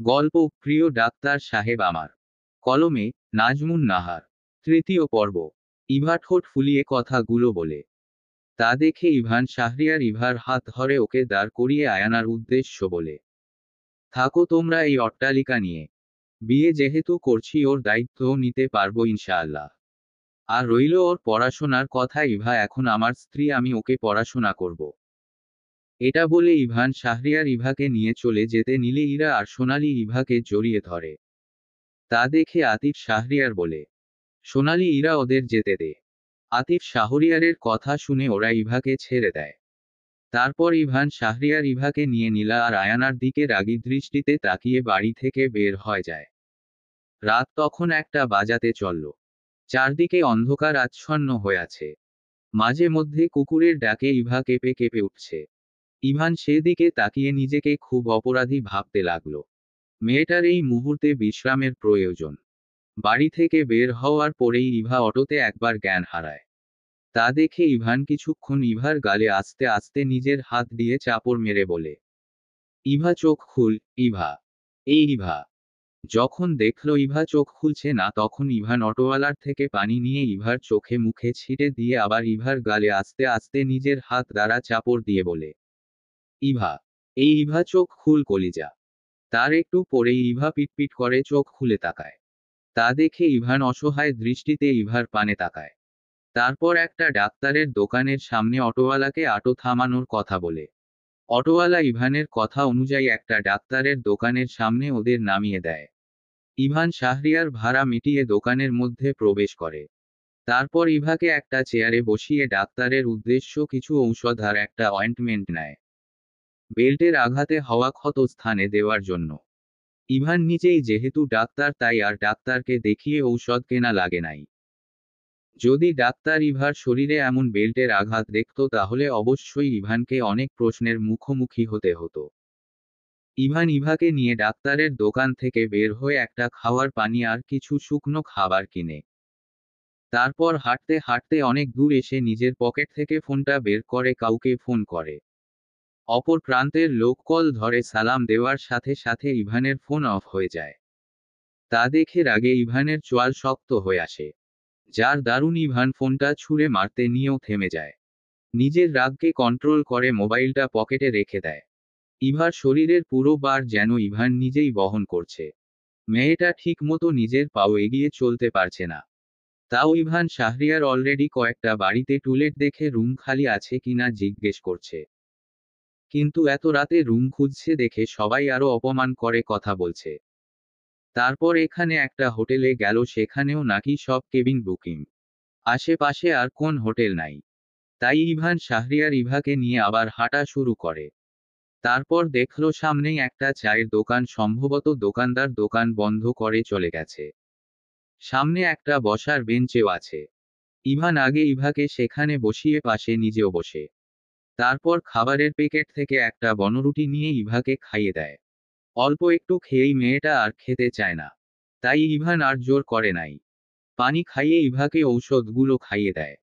গল্প প্রিয় ডাক্তার সাহেব আমার। কলমে নাজমুন নাহার। তৃতীয় পর্ব। ইভা ঠোঁট ফুলিয়ে কথাগুলো বলে। তা দেখে ইভান শাহরিয়ার ইভার হাত ধরে ওকে দাঁড় করিয়ে আয়ানার উদ্দেশ্য বলে, থাকো তোমরা এই অট্টালিকা নিয়ে। বিয়ে যেহেতু করছি ওর দায়িত্বও নিতে পারবো ইনশাআল্লাহ। আর রইল ওর পড়াশোনার কথা, ইভা এখন আমার স্ত্রী, আমি ওকে পড়াশোনা করব। এটা বলে ইভান শাহরিয়ার ইভাকে নিয়ে চলে যেতে নিলে ইরা আর সোনালি ইভাকে জড়িয়ে ধরে। তা দেখে আতিফ শাহরিয়ার বলে, সোনালি ইরা ওদের যেতে দে। আতিফ শাহরিয়ারের কথা শুনে ওরা ইভাকে ছেড়ে দেয়। তারপর ইভান শাহরিয়ার ইভাকে নিয়ে নীলা আর আয়ানার দিকে রাগী দৃষ্টিতে তাকিয়ে বাড়ি থেকে বের হয়ে যায়। রাত তখন একটা বাজাতে চলল। চারদিকে অন্ধকার আচ্ছন্ন হয়ে আছে। মাঝে মধ্যে কুকুরের ডাকে ইভা কেঁপে কেঁপে উঠছে। ইভান সেদিকে তাকিয়ে নিজেকে খুব অপরাধী ভাবতে লাগলো। মেয়েটার এই মুহূর্তে বিশ্রামের প্রয়োজন। বাড়ি থেকে বের হওয়ার পরেই ইভা অটোতে একবার জ্ঞান হারায়। তা দেখে ইভান কিছুক্ষণ ইভার গালে আস্তে আস্তে নিজের হাত দিয়ে চাপড় মেরে বলে, ইভা চোখ খুল। ইভা, এই ইভা। যখন দেখল ইভা চোখ খুলছে না, তখন ইভান অটোওয়ালার থেকে পানি নিয়ে ইভার চোখে মুখে ছিটে দিয়ে আবার ইভার গালে আস্তে আস্তে নিজের হাত দ্বারা চাপড় দিয়ে বলে, ইভা, এই ইভা চোখ খুল কলিজা। তার একটু পরেই ইভা পিটপিট করে চোখ খুলে তাকায়। তা দেখে ইভান অসহায় দৃষ্টিতে ইভার পানে তাকায়। তারপর একটা ডাক্তারের দোকানের সামনে অটোওয়ালাকে অটো থামানোর কথা বলে। অটোওয়ালা ইভানের কথা অনুযায়ী একটা ডাক্তারের দোকানের সামনে ওদের নামিয়ে দেয়। ইভান শাহরিয়ার ভাড়া মিটিয়ে দোকানের মধ্যে প্রবেশ করে। তারপর ইভাকে একটা চেয়ারে বসিয়ে ডাক্তারের উদ্দেশ্য কিছু ঔষধ আর একটা অয়েন্টমেন্ট নেয়, বেল্টের আঘাতে হওয়া ক্ষত স্থানে দেওয়ার জন্য। ইভান নিজেই যেহেতু ডাক্তার, তাই আর ডাক্তারকে দেখিয়ে ঔষধ কেনা লাগে নাই। যদি ডাক্তার ইভার শরীরে এমন বেল্টের আঘাত দেখত, তাহলে অবশ্যই ইভানকে অনেক প্রশ্নের মুখোমুখি হতে হতো। ইভান ইভাকে নিয়ে ডাক্তারের দোকান থেকে বের হয়ে একটা খাওয়ার পানি আর কিছু শুকনো খাবার কিনে। তারপর হাঁটতে হাঁটতে অনেক দূর এসে নিজের পকেট থেকে ফোনটা বের করে কাউকে ফোন করে। অপর প্রান্তের লোক কল ধরে সালাম দেওয়ার সাথে সাথে ইভানের ফোন অফ হয়ে যায়। তা দেখে রাগে ইভানের চোয়াল শক্ত হয়ে আসে। যার দারুণ ইভান ফোনটা ছুঁড়ে মারতে নিয়েও থেমে যায়। নিজের রাগকে কন্ট্রোল করে মোবাইলটা পকেটে রেখে দেয়। ইভার শরীরের পুরো বার যেন ইভান নিজেই বহন করছে। মেয়েটা ঠিক মতো নিজের পাও এগিয়ে চলতে পারছে না। তাও ইভান শাহরিয়ার অলরেডি কয়েকটা বাড়িতে টুলেট দেখে রুম খালি আছে কিনা জিজ্ঞেস করছে। কিন্তু এত রাতে রুম খুঁজছে দেখে সবাই আরো অপমান করে কথা বলছে। তারপর এখানে একটা হোটেলে গেল, সেখানেও নাকি সব কেবিন বুকিং। আশেপাশে আর কোন হোটেল নাই। তাই ইভান শাহরিয়ার ইভাকে নিয়ে আবার হাঁটা শুরু করে। তারপর দেখলো সামনেই একটা চায়ের দোকান, সম্ভবত দোকানদার দোকান বন্ধ করে চলে গেছে। সামনে একটা বসার বেঞ্চেও আছে। ইভান আগে ইভাকে সেখানে বসিয়ে পাশে নিজেও বসে। তারপর খাবারের প্যাকেট থেকে একটা বনরুটি নিয়ে ইভাকে খাইয়ে দেয়। অল্প একটু খেয়েই মেয়েটা আর খেতে চায় না। তাই ইভান আর জোর করে নাই। পানি খাইয়ে ইভাকে ঔষধগুলো খাইয়ে দেয়।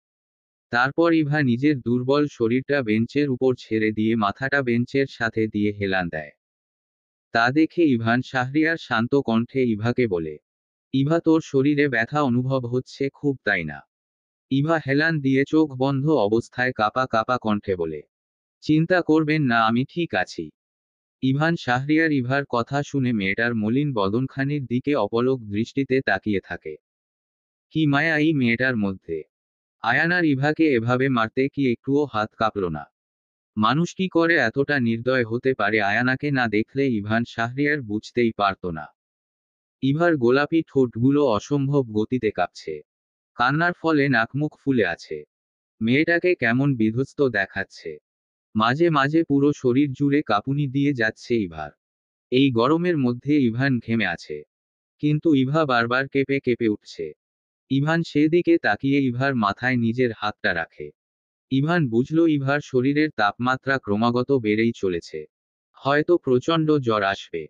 তারপর ইভা নিজের দুর্বল শরীরটা বেঞ্চের উপর ছেড়ে দিয়ে মাথাটা বেঞ্চের সাথে দিয়ে হেলান দেয়। তা দেখে ইভান শাহরিয়ার শান্ত কণ্ঠে ইভাকে বলে, ইভা, তোর শরীরে ব্যথা অনুভব হচ্ছে খুব, তাই না? ইভা হেলান দিয়ে চোখ বন্ধ অবস্থায় কাঁপা কাঁপা কণ্ঠে বলে, চিন্তা করবেন না, আমি ঠিক আছি। ইভান শাহরিয়ার ইভার কথা শুনে মেয়েটার মলিন বদনখানির দিকে অপলক দৃষ্টিতে তাকিয়ে থাকে। কি মায়া এই মেয়েটার মধ্যে! আয়ানার ইভাকে এভাবে মারতে কি একটুও হাত কাঁপল না? মানুষ কি করে এতটা নির্দয় হতে পারে? আয়ানাকে না দেখলে ইভান শাহরিয়ার বুঝতেই পারত না। ইভার গোলাপি ঠোঁটগুলো অসম্ভব গতিতে কাঁপছে। কান্নার ফলে নাকমুখ ফুলে আছে। মেয়েটাকে কেমন বিধ্বস্ত দেখাচ্ছে। মাঝে মাঝে পুরো শরীর জুড়ে কাঁপুনি দিয়ে যাচ্ছে ইভার। এই গরমের মধ্যে ইভান ঘেমে আছে। কিন্তু ইভা বারবার কেঁপে কেঁপে উঠছে। ইভান সেদিকে তাকিয়ে ইভার মাথায় নিজের হাতটা রাখে। ইভান বুঝল ইভার শরীরের তাপমাত্রা ক্রমাগত বেড়েই চলেছে। হয়তো প্রচণ্ড জ্বর আসবে।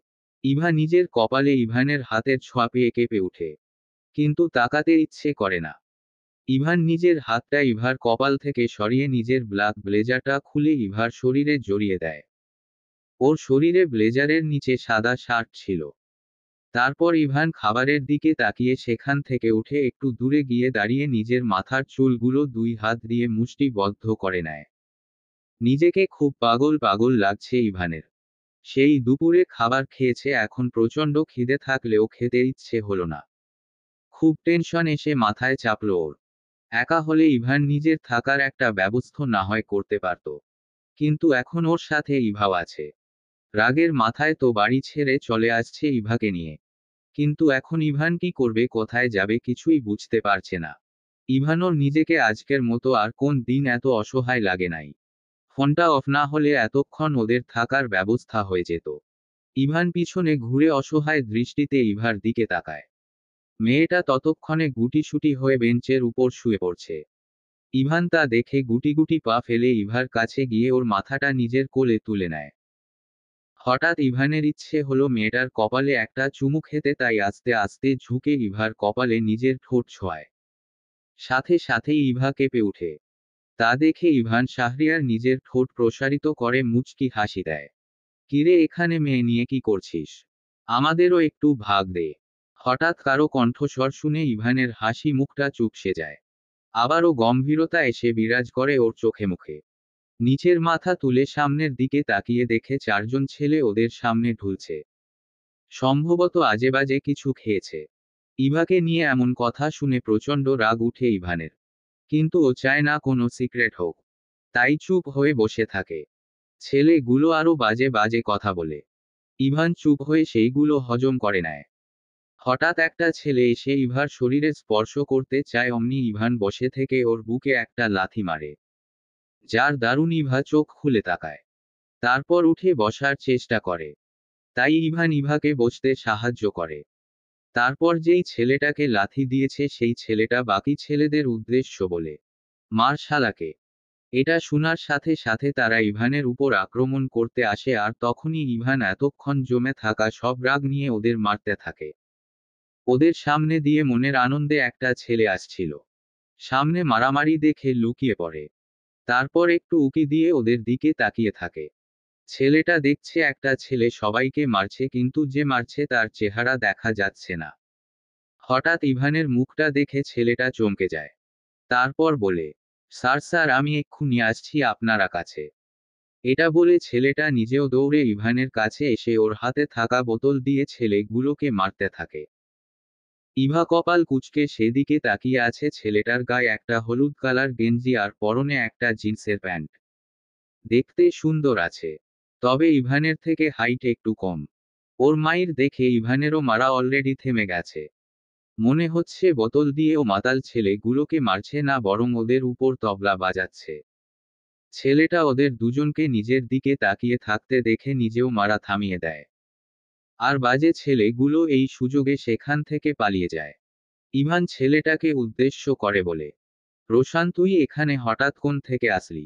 ইভা নিজের কপালে ইভানের হাতের ছোঁয়া পেয়ে কেঁপে উঠে। কিন্তু তাকাতে ইচ্ছে করে না। ইভান নিজের হাতটা ইভার কপাল থেকে সরিয়ে নিজের ব্ল্যাক ব্লেজারটা খুলে ইভার শরীরে জড়িয়ে দেয়। ওর শরীরে ব্লেজারের নিচে সাদা শার্ট ছিল। তারপর ইভান খাবারের দিকে তাকিয়ে সেখান থেকে উঠে একটু দূরে গিয়ে দাঁড়িয়ে নিজের মাথার চুলগুলো 2 হাত দিয়ে মুষ্টিবদ্ধ করে নেয়। নিজেকে খুব পাগল পাগল লাগছে ইভানের। সেই দুপুরে খাবার খেয়েছে, এখন প্রচণ্ড খিদে থাকলেও খেতে ইচ্ছে হলো না। খুব টেনশন এসে মাথায় চাপল ওর। একা হলে ইভান নিজের থাকার একটা ব্যবস্থা না হয় করতে পারত, কিন্তু এখন ওর সাথে ইভাও আছে। রাগের মাথায় তো বাড়ি ছেড়ে চলে আসছে ইভাকে নিয়ে, কিন্তু এখন ইভান কি করবে, কোথায় যাবে কিছুই বুঝতে পারছে না। ইভানোর নিজেকে আজকের মতো আর কোন দিন এত অসহায় লাগে নাই। ফোনটা অফ না হলে এতক্ষণ ওদের থাকার ব্যবস্থা হয়ে যেত। ইভান পিছনে ঘুরে অসহায় দৃষ্টিতে ইভার দিকে তাকায়। মেয়েটা ততক্ষণে গুটিসুটি হয়ে বেঞ্চের উপর শুয়ে পড়ছে। ইভান তা দেখে গুটি গুটি পা ফেলে ইভার কাছে গিয়ে ওর মাথাটা নিজের কোলে তুলে নেয়। হঠাৎ ইভানের ইচ্ছে হলো মেয়েটার কপালে একটা চুমু খেতে, তাই আস্তে আস্তে ঝুঁকে ইভার কপালে নিজের ঠোঁট ছোঁয়ায়। সাথে সাথেই ইভা কেঁপে উঠে। তা দেখে ইভান শাহরিয়ার নিজের ঠোঁট প্রসারিত করে মুচকি হাসি দেয়। কিরে, এখানে মেয়ে নিয়ে কি করছিস? আমাদেরও একটু ভাগ দে। হঠাৎ কারো কণ্ঠস্বর শুনে ইভানের হাসি মুখটা চুপসে যায়। আবারও গম্ভীরতা এসে বিরাজ করে ওর চোখে মুখে। নিচের মাথা তুলে সামনের দিকে তাকিয়ে দেখে 4জন ছেলে ওদের সামনে ঢুলছে। সম্ভবত আজেবাজে কিছু খেয়েছে। ইভাকে নিয়ে এমন কথা শুনে প্রচণ্ড রাগ উঠে ইভানের, কিন্তু ও চায় না কোনো সিক্রেট হোক, তাই চুপ হয়ে বসে থাকে। ছেলেগুলো আরো বাজে বাজে কথা বলে। ইভান চুপ হয়ে সেইগুলো হজম করে নেয়। হঠাৎ একটা ছেলে এসে ইভার শরীরে স্পর্শ করতে চায়, অমনি ইভান বসে থেকে ওর বুকে একটা লাথি মারে, যার দারুণ ইভা চোখ খুলে তাকায়। তারপর উঠে বসার চেষ্টা করে, তাই ইভান ইভাকে বসতে সাহায্য করে। তারপর যেই ছেলেটাকে লাথি দিয়েছে সেই ছেলেটা বাকি ছেলেদের উদ্দেশ্য বলে, মার শালাকে। এটা শোনার সাথে সাথে তারা ইভানের উপর আক্রমণ করতে আসে, আর তখনই ইভান এতক্ষণ জমে থাকা সব রাগ নিয়ে ওদের মারতে থাকে। ওদের সামনে দিয়ে মনের আনন্দে একটা ছেলে আসছিল। সামনে মারামারি দেখে লুকিয়ে পড়ে। তারপর একটু উকি দিয়ে ওদের দিকে তাকিয়ে থাকে। ছেলেটা দেখছে একটা ছেলে সবাইকে মারছে, কিন্তু যে মারছে তার চেহারা দেখা যাচ্ছে না। হঠাৎ ইভানের মুখটা দেখে ছেলেটা চমকে যায়। তারপর বলে, স্যার স্যার, আমি এক্ষুনি আসছি আপনারা কাছে। এটা বলে ছেলেটা নিজেও দৌড়ে ইভানের কাছে এসে ওর হাতে থাকা বোতল দিয়ে ছেলেগুলোকে মারতে থাকে। ইভা কপাল কুঁচকে সেদিকে তাকিয়ে আছে। ছেলেটার গায়ে একটা হলুদ কালার গেঞ্জি আর পরনে একটা জিন্সের প্যান্ট। দেখতে সুন্দর আছে, তবে ইভানের থেকে হাইট একটু কম। ওর মাইর দেখে ইভানেরও মারা অলরেডি থেমে গেছে। মনে হচ্ছে বোতল দিয়েও মাতাল ছেলেগুলোকে মারছে না, বরং ওদের উপর তবলা বাজাচ্ছে। ছেলেটা ওদের দুজনকে নিজের দিকে তাকিয়ে থাকতে দেখে নিজেও মারা থামিয়ে দেয়। আর বাজে ছেলেগুলো এই সুযোগে সেখান থেকে পালিয়ে যায়। ইভান ছেলেটাকে উদ্দেশ্য করে বলে, রোশান, তুই এখানে হঠাৎ কোন থেকে আসলি?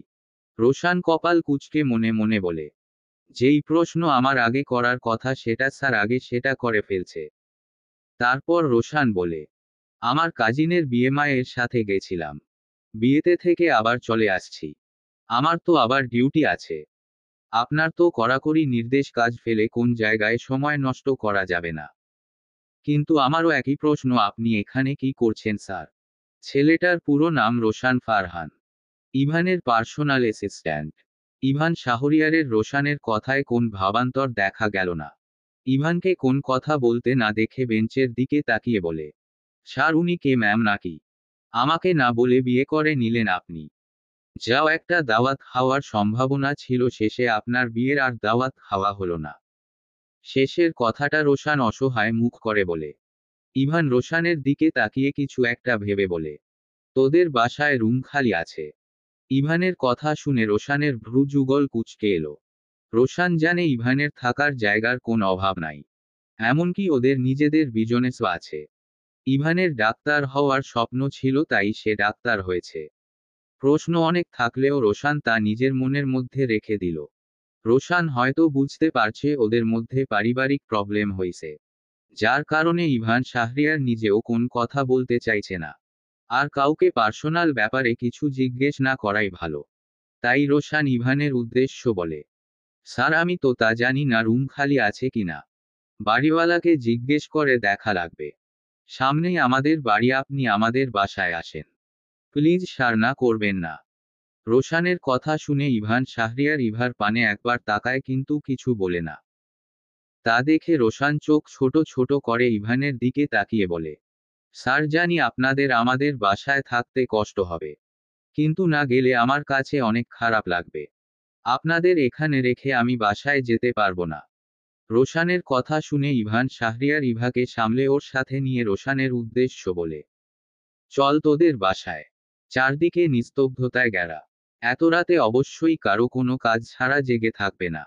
রোশান কপাল কুঁচকে মনে মনে বলে, যেই প্রশ্ন আমার আগে করার কথা সেটা স্যার আগে সেটা করে ফেলছে। তারপর রোশান বলে, আমার কাজিনের বিয়ে, মায়ের সাথে গেছিলাম। বিয়েতে থেকে আবার চলে আসছি। আমার তো আবার ডিউটি আছে। আপনার তো কড়াকড়ি নির্দেশ, কাজ ফেলে কোন জায়গায় সময় নষ্ট করা যাবে না। কিন্তু আমারও একই প্রশ্ন, আপনি এখানে কি করছেন স্যার? ছেলেটার পুরো নাম রোশান ফারহান, ইভানের পার্সোনাল অ্যাসিস্ট্যান্ট। ইভান শাহরিয়ারের রোশানের কথায় কোন ভাবান্তর দেখা গেল না। ইভানকে কোন কথা বলতে না দেখে বেঞ্চের দিকে তাকিয়ে বলে, স্যার, উনি কে ম্যাম নাকি? আমাকে না বলে বিয়ে করে নিলেন আপনি? যাও, একটা দাওয়াত খাওয়ার সম্ভাবনা ছিল, শেষে আপনার বিয়ের আর দাওয়াত খাওয়া হলো না। শেষের কথাটা রোশান অসহায় মুখ করে বলে। ইভান রোশানের দিকে তাকিয়ে কিছু একটা ভেবে বলে, তোদের বাসায় রুম খালি আছে? ইভানের কথা শুনে রোশানের ভ্রু যুগল কুঁচকে এলো। রোশান জানে ইভানের থাকার জায়গার কোন অভাব নাই। এমনকি ওদের নিজেদের বিজনেসও আছে। ইভানের ডাক্তার হওয়ার স্বপ্ন ছিল, তাই সে ডাক্তার হয়েছে। প্রশ্ন অনেক থাকলেও রোশান তা নিজের মনের মধ্যে রেখে দিল। রোশান হয়তো বুঝতে পারছে ওদের মধ্যে পারিবারিক প্রবলেম হয়েছে, যার কারণে ইভান শাহরিয়ার নিজেও কোন কথা বলতে চাইছে না। আর কাউকে পার্সোনাল ব্যাপারে কিছু জিজ্ঞেস না করাই ভালো। তাই রোশান ইভানের উদ্দেশ্য বলে, স্যার আমি তো তা জানি না রুম খালি আছে কিনা। বাড়িওয়ালাকে জিজ্ঞেস করে দেখা লাগবে। সামনেই আমাদের বাড়ি, আপনি আমাদের বাসায় আসেন। প্লিজ স্যার, না করবেন না। রোশানের কথা শুনে ইভান শাহরিয়ার ইভার পানে একবার তাকায় কিন্তু কিছু বলে না। তা দেখে রোশান চোখ ছোট ছোট করে ইভানের দিকে তাকিয়ে বলে, স্যার জানি আপনাদের আমাদের বাসায় থাকতে কষ্ট হবে, কিন্তু না গেলে আমার কাছে অনেক খারাপ লাগবে। আপনাদের এখানে রেখে আমি বাসায় যেতে পারবো না। রোশানের কথা শুনে ইভান শাহরিয়ার ইভাকে সামলে ওর সাথে নিয়ে রোশানের উদ্দেশ্য বলে, চল তোদের বাসায়। চারদিকে নিস্তব্ধতায় ঘেরা। এত রাতে অবশ্যই কারো কোনো কাজ ছাড়া জেগে থাকবে না।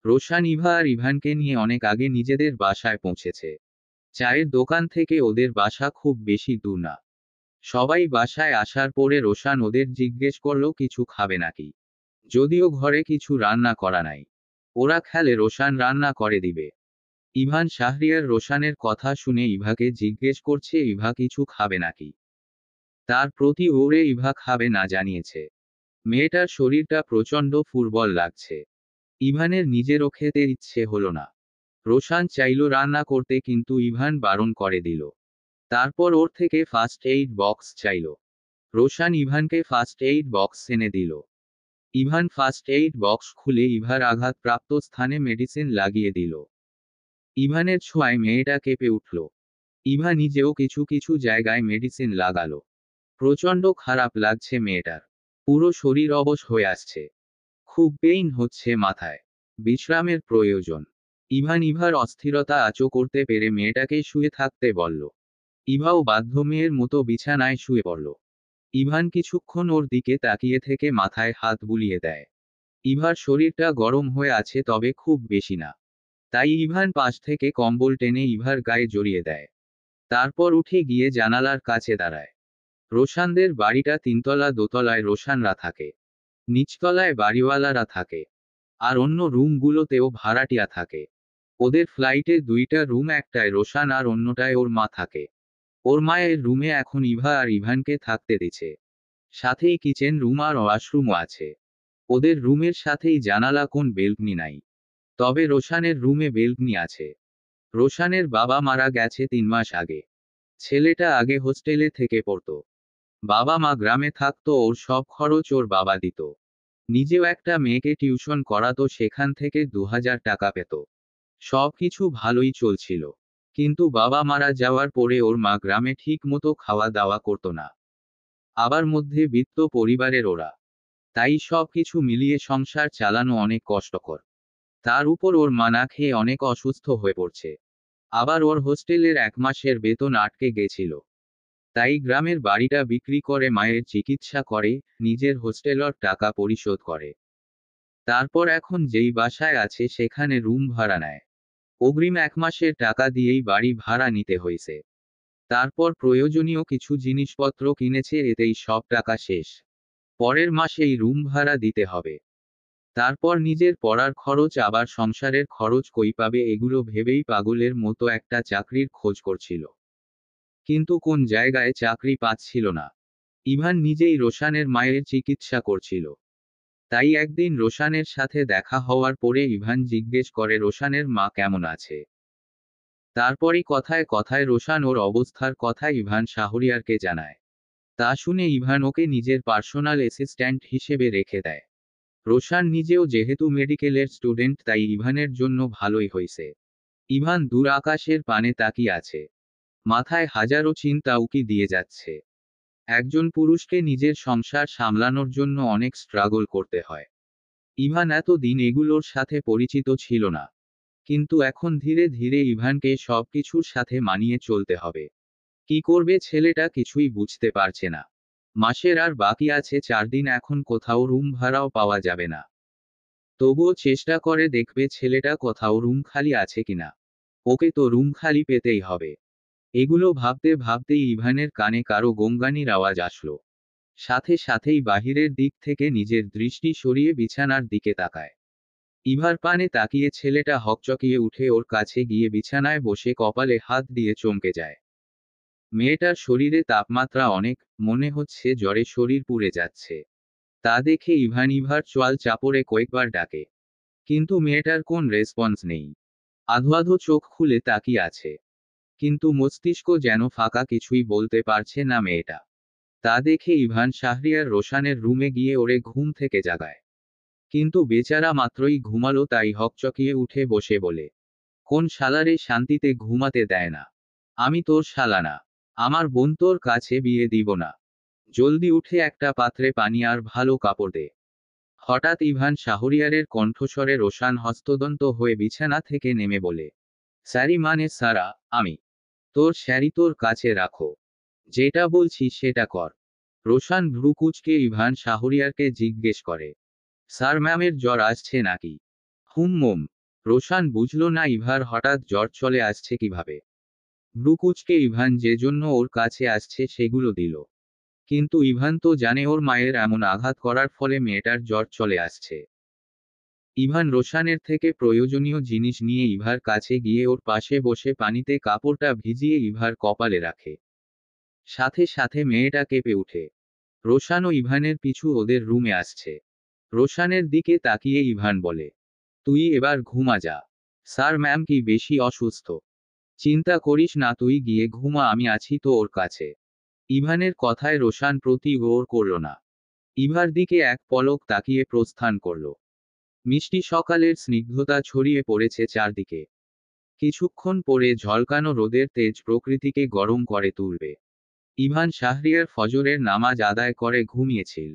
রোশান ইভা আর ইভানকে নিয়ে অনেক আগে নিজেদের বাসায় পৌঁছেছে। চায়ের দোকান থেকে ওদের বাসা খুব বেশি দূর না। সবাই বাসায় আসার পরে রোশান ওদের জিজ্ঞেস করলো কিছু খাবে নাকি, যদিও ঘরে কিছু রান্না করা নাই। ওরা খেলে রোশান রান্না করে দিবে। ইভান শাহরিয়ার রোশানের কথা শুনে ইভাকে জিজ্ঞেস করছে ইভা কিছু খাবে নাকি। তার প্রতি ওরে ইভা খাবে না জানিয়েছে। মেয়েটার শরীরটা প্রচণ্ড ফুরবল লাগছে। ইভানের নিজেরও খেতে ইচ্ছে হলো না। রোশান চাইল রান্না করতে কিন্তু ইভান বারণ করে দিল। তারপর ওর থেকে ফার্স্ট এইড বক্স চাইল। রোশান ইভানকে ফার্স্ট এইড বক্স এনে দিল। ইভান ফার্স্ট এইড বক্স খুলে ইভার আঘাতপ্রাপ্ত স্থানে মেডিসিন লাগিয়ে দিল। ইভানের ছোঁয়ায় মেয়েটা কেঁপে উঠল। ইভা নিজেও কিছু কিছু জায়গায় মেডিসিন লাগালো। প্রচণ্ড খারাপ লাগছে মেয়েটার। পুরো শরীর অবশ হয়ে আসছে। খুব পেইন হচ্ছে মাথায়। বিশ্রামের প্রয়োজন। ইভান ইভার অস্থিরতা আঁচো করতে পেরে মেয়েটাকে শুয়ে থাকতে বলল। ইভাও বাধ্য মেয়ের মতো বিছানায় শুয়ে পড়ল। ইভান কিছুক্ষণ ওর দিকে তাকিয়ে থেকে মাথায় হাত বুলিয়ে দেয়। ইভার শরীরটা গরম হয়ে আছে, তবে খুব বেশি না। তাই ইভান পাশ থেকে কম্বল টেনে ইভার গায়ে জড়িয়ে দেয়। তারপর উঠে গিয়ে জানালার কাছে দাঁড়ায়। রোশানদের বাড়িটা তিনতলা, দোতলায় রোশানরা থাকে, নিচতলায় বাড়িওয়ালারা থাকে, আর অন্য রুমগুলোতেও ভাড়াটিয়া থাকে। ওদের ফ্লাইটে দুইটা রুম, একটায় রোশান আর অন্যটায় ওর মা থাকে। ওর মায়ের রুমে এখন ইভা আর ইভানকে থাকতে দিছে। সাথেই কিচেন রুম আর ওয়াশরুমও আছে। ওদের রুমের সাথেই জানালা, কোন বেলকনি নাই। তবে রোশানের রুমে বেলকনি আছে। রোশানের বাবা মারা গেছে 3 মাস আগে। ছেলেটা আগে হোস্টেলে থেকে পড়তো। বাবা মা গ্রামে থাকতো, ওর সব খরচ ওর বাবা দিত। নিজেও একটা মেয়েকে টিউশন করাতো, সেখান থেকে 2000 টাকা পেত। সব কিছু ভালোই চলছিল। কিন্তু বাবা মারা যাওয়ার পরে ওর মা গ্রামে ঠিক মতো খাওয়া দাওয়া করতো না। আবার মধ্যবিত্ত পরিবারের ওরা। তাই সব কিছু মিলিয়ে সংসার চালানো অনেক কষ্টকর। তার উপর ওর মা না খেয়ে অনেক অসুস্থ হয়ে পড়ছে। আবার ওর হোস্টেলের 1 মাসের বেতন আটকে গেছিল। তাই গ্রামের বাড়িটা বিক্রি করে মায়ের চিকিৎসা করে, নিজের হোস্টেলের টাকা পরিশোধ করে। তারপর এখন যেই বাসায় আছে সেখানে রুম ভাড়া নেয়। অগ্রিম 1 মাসের টাকা দিয়েই বাড়ি ভাড়া নিতে হয়েছে। তারপর প্রয়োজনীয় কিছু জিনিসপত্র কিনেছে, এতেই সব টাকা শেষ। পরের মাসেই রুম ভাড়া দিতে হবে। তারপর নিজের পড়ার খরচ, আবার সংসারের খরচ কই পাবে, এগুলো ভেবেই পাগলের মতো একটা চাকরির খোঁজ করছিল। কিন্তু কোন জায়গায় চাকরি পাচ্ছিল না। ইভান নিজেই রোশানের মায়ের চিকিৎসা করছিল। তাই একদিন রোশানের সাথে দেখা হওয়ার পরে ইভান জিজ্ঞেস করে রোশানের মা কেমন আছে। তারপরই কথায় কথায় রোশান ওর অবস্থার কথা ইভান শাহরিয়ারকে জানায়। তা শুনে ইভান ওকে নিজের পার্সোনাল অ্যাসিস্ট্যান্ট হিসেবে রেখে দেয়। রোশান নিজেও যেহেতু মেডিকেলের স্টুডেন্ট, তাই ইভানের জন্য ভালোই হয়েছে। ইভান দূর আকাশের পানে তাকিয়ে আছে। মাথায় হাজারো চিন্তা উকি দিয়ে যাচ্ছে। একজন পুরুষকে নিজের সংসার সামলানোর জন্য অনেক স্ট্রাগল করতে হয়। ইভান এত দিন এগুলোর সাথে পরিচিত ছিল না। কিন্তু এখন ধীরে ধীরে ইভানকে সবকিছুর সাথে মানিয়ে চলতে হবে। কি করবে ছেলেটা কিছুই বুঝতে পারছে না। মাসের আর বাকি আছে 4 দিন, এখন কোথাও রুম ভাড়াও পাওয়া যাবে না। তবুও চেষ্টা করে দেখবে ছেলেটা কোথাও রুম খালি আছে কিনা। ওকে তো রুম খালি পেতেই হবে। এগুলো ভাবতে ভাবতেই ইভানের কানে কারো গোঙানির আওয়াজ আসলো। সাথে সাথেই বাহিরের দিক থেকে নিজের দৃষ্টি সরিয়ে বিছানার দিকে তাকায়। ইভার পানে তাকিয়ে ছেলেটা হকচকিয়ে উঠে ওর কাছে গিয়ে বিছানায় বসে কপালে হাত দিয়ে চমকে যায়। মেয়েটার শরীরে তাপমাত্রা অনেক, মনে হচ্ছে জ্বরে শরীর পুড়ে যাচ্ছে। তা দেখে ইভান ইভার চোয়াল চাপড়ে কয়েকবার ডাকে। কিন্তু মেয়েটার কোন রেসপন্স নেই। আধো আধো চোখ খুলে তাকিয়ে আছে, কিন্তু মস্তিষ্ক যেন ফাঁকা, কিছুই বলতে পারছে না মেয়েটা। তা দেখে ইভান শাহরিয়ার রোশানের রুমে গিয়ে ওরে ঘুম থেকে জাগায়। কিন্তু বেচারা মাত্রই ঘুমালো তাই হকচকিয়ে উঠে বসে বলে, কোন শালারে শান্তিতে ঘুমাতে দেয় না? আমি তোর শালা না। আমার বোন তোর কাছে বিয়ে দিব না। জলদি উঠে একটা পাত্রে পানি আর ভালো কাপড় দে। হঠাৎ ইভান শাহরিয়ারের কণ্ঠস্বরে রোশান হস্তদন্ত হয়ে বিছানা থেকে নেমে বলে, স্যারি মানে সারা, আমি তোর স্যারি তোর কাছে রাখো। যেটা বলছি সেটা কর। রোশান ভ্রুকুচকে ইভান শাহরিয়ারকে জিজ্ঞেস করে, স্যার ম্যামের জ্বর আসছে নাকি? হুম। রোশান বুঝল না ইভার হঠাৎ জ্বর চলে আসছে কিভাবে। ভ্রুকুচকে ইভান যে জন্য ওর কাছে আসছে সেগুলো দিল। কিন্তু ইভান তো জানে ওর মায়ের এমন আঘাত করার ফলে মেয়েটার জ্বর চলে আসছে। ইভান রোশানের থেকে প্রয়োজনীয় জিনিস নিয়ে ইভার কাছে গিয়ে ওর পাশে বসে পানিতে কাপড়টা ভিজিয়ে ইভার কপালে রাখে। সাথে সাথে মেয়েটা কেঁপে উঠে। রোশান ও ইভানের পিছু ওদের রুমে আসছে। রোশানের দিকে তাকিয়ে ইভান বলে, তুই এবার ঘুমা যা। স্যার ম্যাম কি বেশি অসুস্থ? চিন্তা করিস না, তুই গিয়ে ঘুমা, আমি আছি তো ওর কাছে। ইভানের কথায় রোশান প্রতি গৌর করল না। ইভার দিকে এক পলক তাকিয়ে প্রস্থান করল। মিষ্টি সকালের স্নিগ্ধতা ছড়িয়ে পড়েছে চারদিকে। কিছুক্ষণ পরে ঝলকানো রোদের তেজ প্রকৃতিকে গরম করে তুলবে। ইভান শাহরিয়ার ফজরের নামাজ আদায় করে ঘুমিয়েছিল।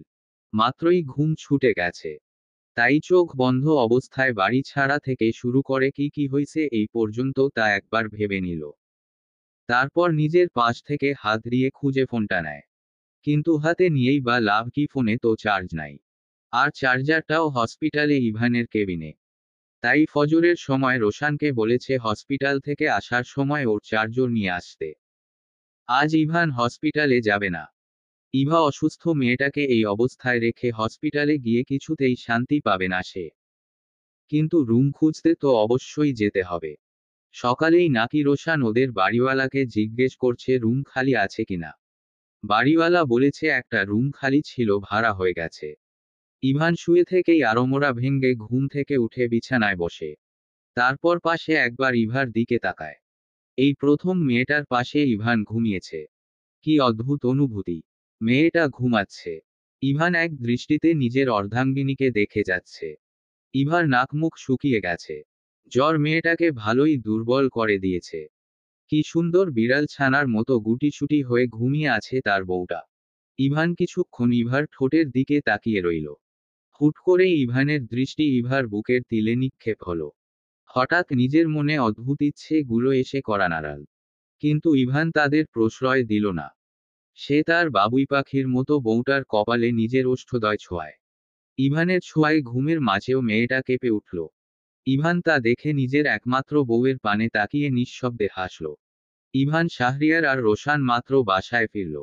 মাত্রই ঘুম ছুটে গেছে। তাই চোখ বন্ধ অবস্থায় বাড়ি ছাড়া থেকে শুরু করে কি কি হয়েছে এই পর্যন্ত তা একবার ভেবে নিল। তারপর নিজের পাশ থেকে হাত দিয়ে খুঁজে ফোনটা নেয়। কিন্তু হাতে নিয়েই বা লাভ কি, ফোনে তো চার্জ নাই। আর চার্জারটাও হসপিটালে ইভানের কেবিনে। তাই ফজরের সময় রোশানকে বলেছে হসপিটাল থেকে আসার সময় ওর চার্জার নিয়ে আসতে। আজ ইভান হসপিটালে যাবে না। ইভা অসুস্থ মেয়েটাকে এই অবস্থায় রেখে হসপিটালে গিয়ে কিছুতেই শান্তি পাবে না সে। কিন্তু রুম খুঁজতে তো অবশ্যই যেতে হবে। সকালেই নাকি রোশান ওদের বাড়িওয়ালাকে জিজ্ঞেস করছে রুম খালি আছে কিনা। বাড়িওয়ালা বলেছে একটা রুম খালি ছিল, ভাড়া হয়ে গেছে। ইভান শুয়ে থেকেই আড়মোড়া ভেঙে ঘুম থেকে উঠে বিছানায় বসে। তারপর পাশে একবার ইভার দিকে তাকায়। এই প্রথম মেয়েটার পাশে ইভান ঘুমিয়েছে। কি অদ্ভুত অনুভূতি। মেয়েটা ঘুমাচ্ছে। ইভান এক দৃষ্টিতে নিজের অর্ধাঙ্গিনীকে দেখে যাচ্ছে। ইভার নাক মুখ শুকিয়ে গেছে। জ্বর মেয়েটাকে ভালোই দুর্বল করে দিয়েছে। কি সুন্দর বিড়াল ছানার মতো গুটিসুটি হয়ে ঘুমিয়ে আছে তার বউটা। ইভান কিছুক্ষণ ইভার ঠোঁটের দিকে তাকিয়ে রইল। হুট করে ইভানের দৃষ্টি ইভার বুকের তিলে নিক্ষেপ হলো। হঠাৎ নিজের মনে অদ্ভুত ইচ্ছে গুলো এসে করা নাড়াল। কিন্তু ইভান তাদের প্রশ্রয় দিল না। সে তার বাবুই পাখির মতো বউটার কপালে নিজের ওষ্ঠদয় ছোঁয়ায়। ইভানের ছোঁয়ায় ঘুমের মাঝেও মেয়েটা কেঁপে উঠল। ইভান তা দেখে নিজের একমাত্র বউয়ের পানে তাকিয়ে নিঃশব্দে হাসল। ইভান শাহরিয়ার আর রোশান মাত্র বাসায় ফিরল।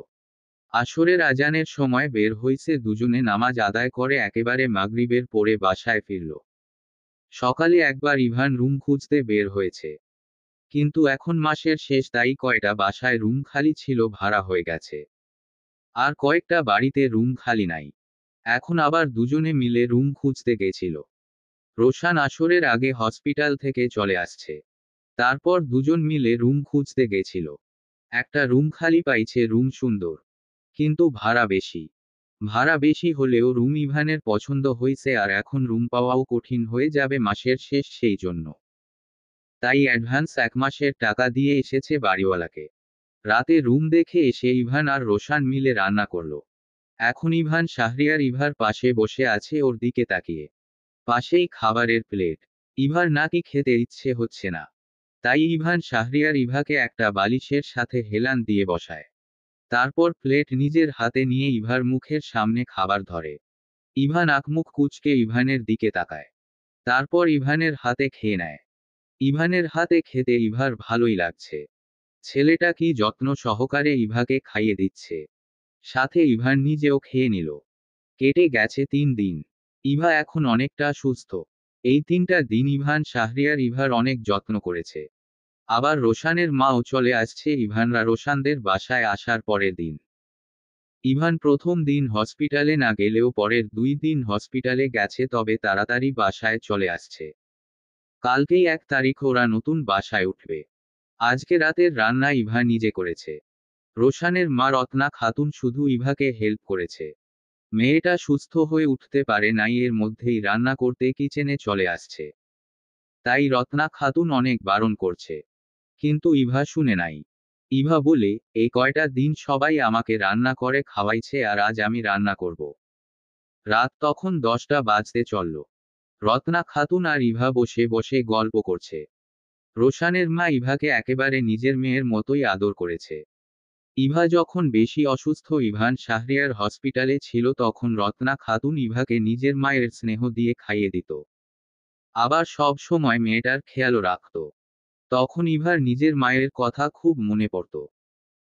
আসরের আজানের সময় বের হইছে দুজনে নামাজ আদায় করে একেবারে মাগরিবের পরে বাসায় ফিরল। সকালে একবার ইভান রুম খুঁজতে বের হয়েছে। কিন্তু এখন মাসের শেষ, তাই কয়টা বাসায় রুম খালি ছিল ভাড়া হয়ে গেছে। আর কয়েকটা বাড়িতে রুম খালি নাই। এখন আবার দুজনে মিলে রুম খুঁজতে গেছিল। রোশান আসরের আগে হসপিটাল থেকে চলে আসছে। তারপর দুজন মিলে রুম খুঁজতে গেছিল। একটা রুম খালি পাইছে, রুম সুন্দর। কিন্তু ভাড়া বেশি। ভাড়া বেশি হলেও রুম ইভানের পছন্দ হয়েছে, আর এখন রুম পাওয়াও কঠিন হয়ে যাবে মাসের শেষ, সেই জন্য তাই অ্যাডভান্স 1 মাসের টাকা দিয়ে এসেছে বাড়িওয়ালাকে। রাতে রুম দেখে এসে ইভান আর রোশান মিলে রান্না করলো। এখন ইভান শাহরিয়ার ইভার পাশে বসে আছে ওর দিকে তাকিয়ে। পাশেই খাবারের প্লেট। ইভার নাকি খেতে ইচ্ছে হচ্ছে না। তাই ইভান শাহরিয়ার ইভাকে একটা বালিশের সাথে হেলান দিয়ে বসায়। তারপর প্লেট নিজের হাতে নিয়ে ইভার মুখের সামনে খাবার ধরে। ইভান আকমুখ কুঁচকে ইভানের দিকে তাকায়। তারপর ইভানের হাতে খেয়ে নেয়। ইভানের হাতে খেতে ইভার ভালোই লাগছে। ছেলেটা কি যত্ন সহকারে ইভাকে খাইয়ে দিচ্ছে। সাথে ইভান নিজেও খেয়ে নিল। কেটে গেছে 3 দিন। ইভা এখন অনেকটা সুস্থ। এই 3টা দিন ইভান শাহরিয়ার ইভার অনেক যত্ন করেছে। আবার রোশানের মাও চলে আসছে ইভানরা রোশানদের বাসায় আসার পরের দিন। ইভান প্রথম দিন হসপিটালে না গেলেও পরের 2 দিন হসপিটালে গেছে, তবে তাড়াতাড়ি বাসায় চলে আসছে। কালকেই 1 তারিখ ওরা নতুন বাসায় উঠবে। আজকে রাতের রান্না ইভা নিজে করেছে। রোশানের মা রত্না খাতুন শুধু ইভাকে হেল্প করেছে। মেয়েটা সুস্থ হয়ে উঠতে পারে নাই, এর মধ্যেই রান্না করতে কিচেনে চলে আসছে। তাই রত্না খাতুন অনেক বারণ করছে, কিন্তু ইভা শুনে নাই। ইভা বলে, এই কয়টা দিন সবাই আমাকে রান্না করে খাওয়াইছে, আর আজ আমি রান্না করব। রাত তখন 10টা বাজতে চলল। রত্না খাতুন আর ইভা বসে বসে গল্প করছে। রোশানের মা ইভাকে একেবারে নিজের মেয়ের মতোই আদর করেছে। ইভা যখন বেশি অসুস্থ, ইভান শাহরিয়ার হসপিটালে ছিল, তখন রত্না খাতুন ইভাকে নিজের মায়ের স্নেহ দিয়ে খাইয়ে দিত। আবার সব সময় মেয়েটার খেয়ালও রাখত। তখন ইভার নিজের মায়ের কথা খুব মনে পড়ত।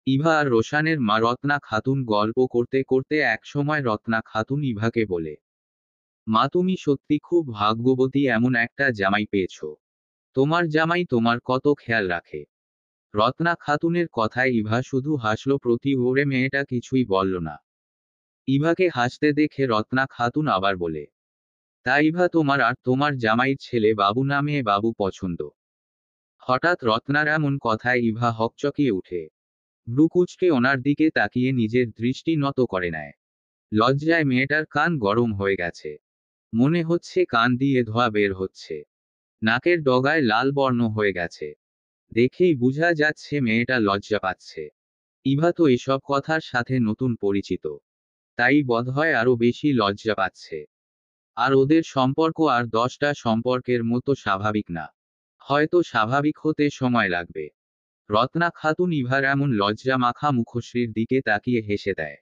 ইভা আর রোশানের মা রত্না খাতুন গল্প করতে করতে একসময় রত্না খাতুন ইভাকে বলে, মা তুমি সত্যি খুব ভাগ্যবতী, এমন একটা জামাই পেয়েছ। তোমার জামাই তোমার কত খেয়াল রাখে। রত্না খাতুনের কথায় ইভা শুধু হাসল, প্রতি ওরে মেয়েটা কিছুই বলল না। ইভাকে হাসতে দেখে রত্না খাতুন আবার বলে, তা ইভা, তোমার আর তোমার জামাইয়ের ছেলে বাবু না মেয়ে বাবু পছন্দ? হঠাৎ রত্নার এমন কথায় ইভা হকচকিয়ে উঠে। ভ্রুকুচকে ওনার দিকে তাকিয়ে নিজের দৃষ্টি নত করে নেয়। লজ্জায় মেয়েটার কান গরম হয়ে গেছে। মনে হচ্ছে কান দিয়ে ধোঁয়া বের হচ্ছে। নাকের ডগায় লাল বর্ণ হয়ে গেছে। দেখেই বোঝা যাচ্ছে মেয়েটা লজ্জা পাচ্ছে। ইভা তো এসব কথার সাথে নতুন পরিচিত, তাই বোধহয় আরো বেশি লজ্জা পাচ্ছে। আর ওদের সম্পর্ক আর 10টা সম্পর্কের মতো স্বাভাবিক না। হয়তো স্বাভাবিক হতে সময় লাগবে। রত্না খাতুন ইভার এমন লজ্জা মাখা মুখশ্রীর দিকে তাকিয়ে হেসে দেয়।